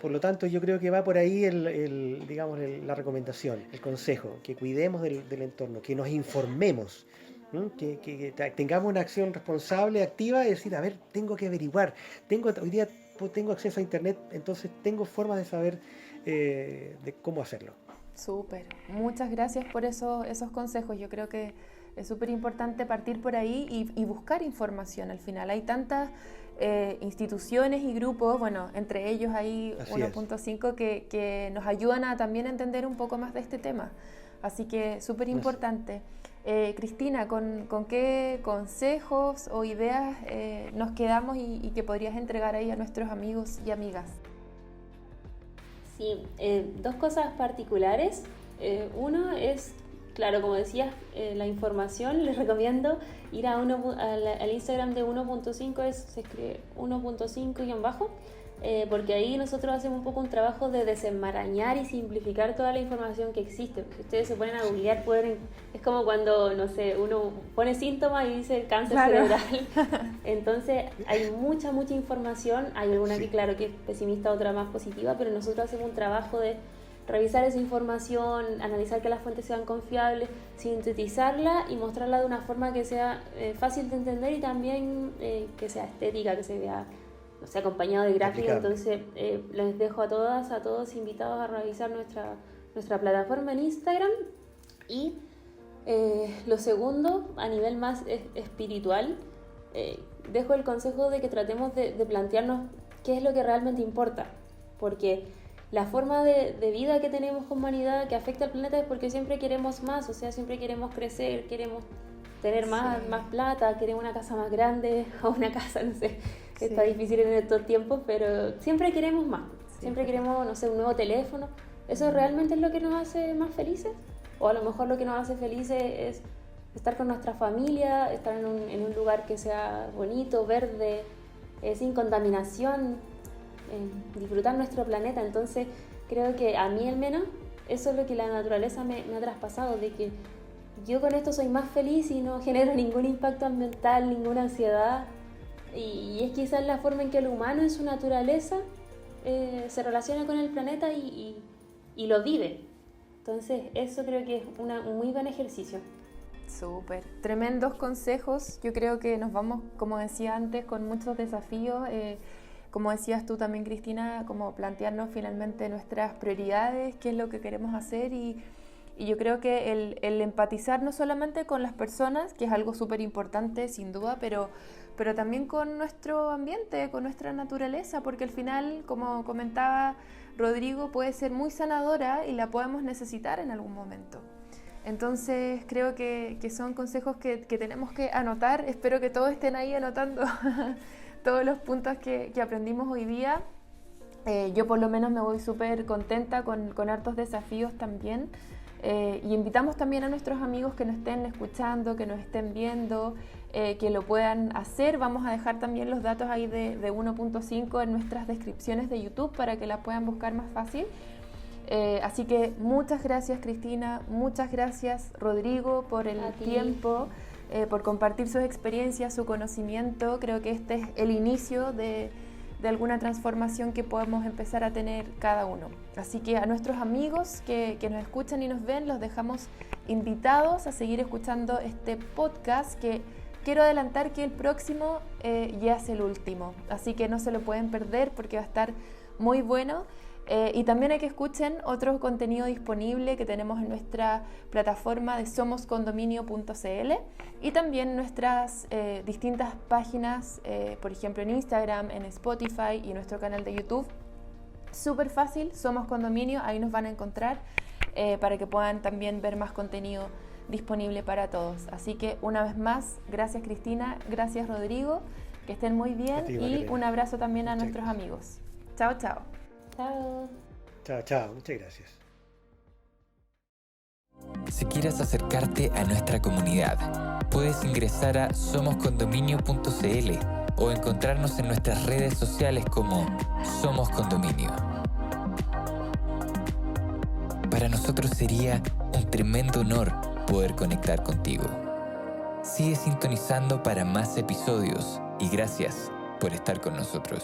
Por lo tanto, yo creo que va por ahí la recomendación, el consejo, que cuidemos del entorno, que nos informemos, ¿no? Que tengamos una acción responsable, activa, y decir, a ver, tengo que averiguar, hoy día tengo acceso a internet, entonces tengo formas de saber de cómo hacerlo. Súper, muchas gracias por esos consejos. Yo creo que es súper importante partir por ahí y buscar información al final. Hay tantas instituciones y grupos, bueno, entre ellos hay 1.5 que nos ayudan a también entender un poco más de este tema. Así que súper importante. Cristina, ¿con qué consejos o ideas nos quedamos y que podrías entregar ahí a nuestros amigos y amigas? Sí, dos cosas particulares. Uno es, claro, como decías, la información. Les recomiendo ir al Instagram de 1.5, se escribe 1.5-bajo, porque ahí nosotros hacemos un poco un trabajo de desenmarañar y simplificar toda la información que existe. Si ustedes se ponen a googlear, es como cuando, no sé, uno pone síntomas y dice cáncer cerebral. Entonces hay mucha información. Hay alguna que, claro, que es pesimista, otra más positiva, pero nosotros hacemos un trabajo de revisar esa información, analizar que las fuentes sean confiables, sintetizarla y mostrarla de una forma que sea fácil de entender y también que sea estética, que se vea, no sé, acompañado de gráfica. Entonces les dejo a todos invitados a revisar nuestra plataforma en Instagram. Y lo segundo, a nivel más espiritual, dejo el consejo de que tratemos de plantearnos qué es lo que realmente importa, porque la forma de vida que tenemos como humanidad que afecta al planeta es porque siempre queremos más, o sea, siempre queremos crecer, queremos tener más plata, queremos una casa más grande o una casa, no sé, está difícil en estos tiempos, pero siempre queremos más, siempre queremos, no sé, un nuevo teléfono. ¿Eso realmente es lo que nos hace más felices? O a lo mejor lo que nos hace felices es estar con nuestra familia, estar en un lugar que sea bonito, verde, sin contaminación, disfrutar nuestro planeta. Entonces creo que a mí al menos eso es lo que la naturaleza me ha traspasado, de que yo con esto soy más feliz y no genero ningún impacto ambiental, ninguna ansiedad, y es quizás la forma en que el humano en su naturaleza se relaciona con el planeta y lo vive. Entonces eso creo que es un muy buen ejercicio. Súper, tremendos consejos. Yo creo que nos vamos, como decía antes, con muchos desafíos. Como decías tú también, Cristina, como plantearnos finalmente nuestras prioridades, qué es lo que queremos hacer, y yo creo que el empatizar no solamente con las personas, que es algo súper importante sin duda, pero también con nuestro ambiente, con nuestra naturaleza, porque al final, como comentaba Rodrigo, puede ser muy sanadora y la podemos necesitar en algún momento. Entonces creo que son consejos que tenemos que anotar. Espero que todos estén ahí anotando todos los puntos que aprendimos hoy día. Yo por lo menos me voy súper contenta con hartos desafíos también. Y invitamos también a nuestros amigos que nos estén escuchando, que nos estén viendo, que lo puedan hacer. Vamos a dejar también los datos ahí de 1.5 en nuestras descripciones de YouTube para que la puedan buscar más fácil. Así que muchas gracias, Cristina, muchas gracias, Rodrigo, por el tiempo, por compartir sus experiencias, su conocimiento. Creo que este es el inicio de alguna transformación que podemos empezar a tener cada uno. Así que a nuestros amigos que nos escuchan y nos ven, los dejamos invitados a seguir escuchando este podcast, que quiero adelantar que el próximo ya es el último, así que no se lo pueden perder porque va a estar muy bueno. Y también hay que escuchen otro contenido disponible que tenemos en nuestra plataforma de somoscondominio.cl y también nuestras distintas páginas, por ejemplo en Instagram, en Spotify y nuestro canal de YouTube. Súper fácil, Somos Condominio, ahí nos van a encontrar para que puedan también ver más contenido disponible para todos. Así que una vez más, gracias Cristina, gracias Rodrigo, que estén muy bien y un abrazo también a nuestros amigos. Chao, chao. Chao. Chao, chao. Muchas gracias. Si quieres acercarte a nuestra comunidad, puedes ingresar a somoscondominio.cl o encontrarnos en nuestras redes sociales como Somos Condominio. Para nosotros sería un tremendo honor poder conectar contigo. Sigue sintonizando para más episodios y gracias por estar con nosotros.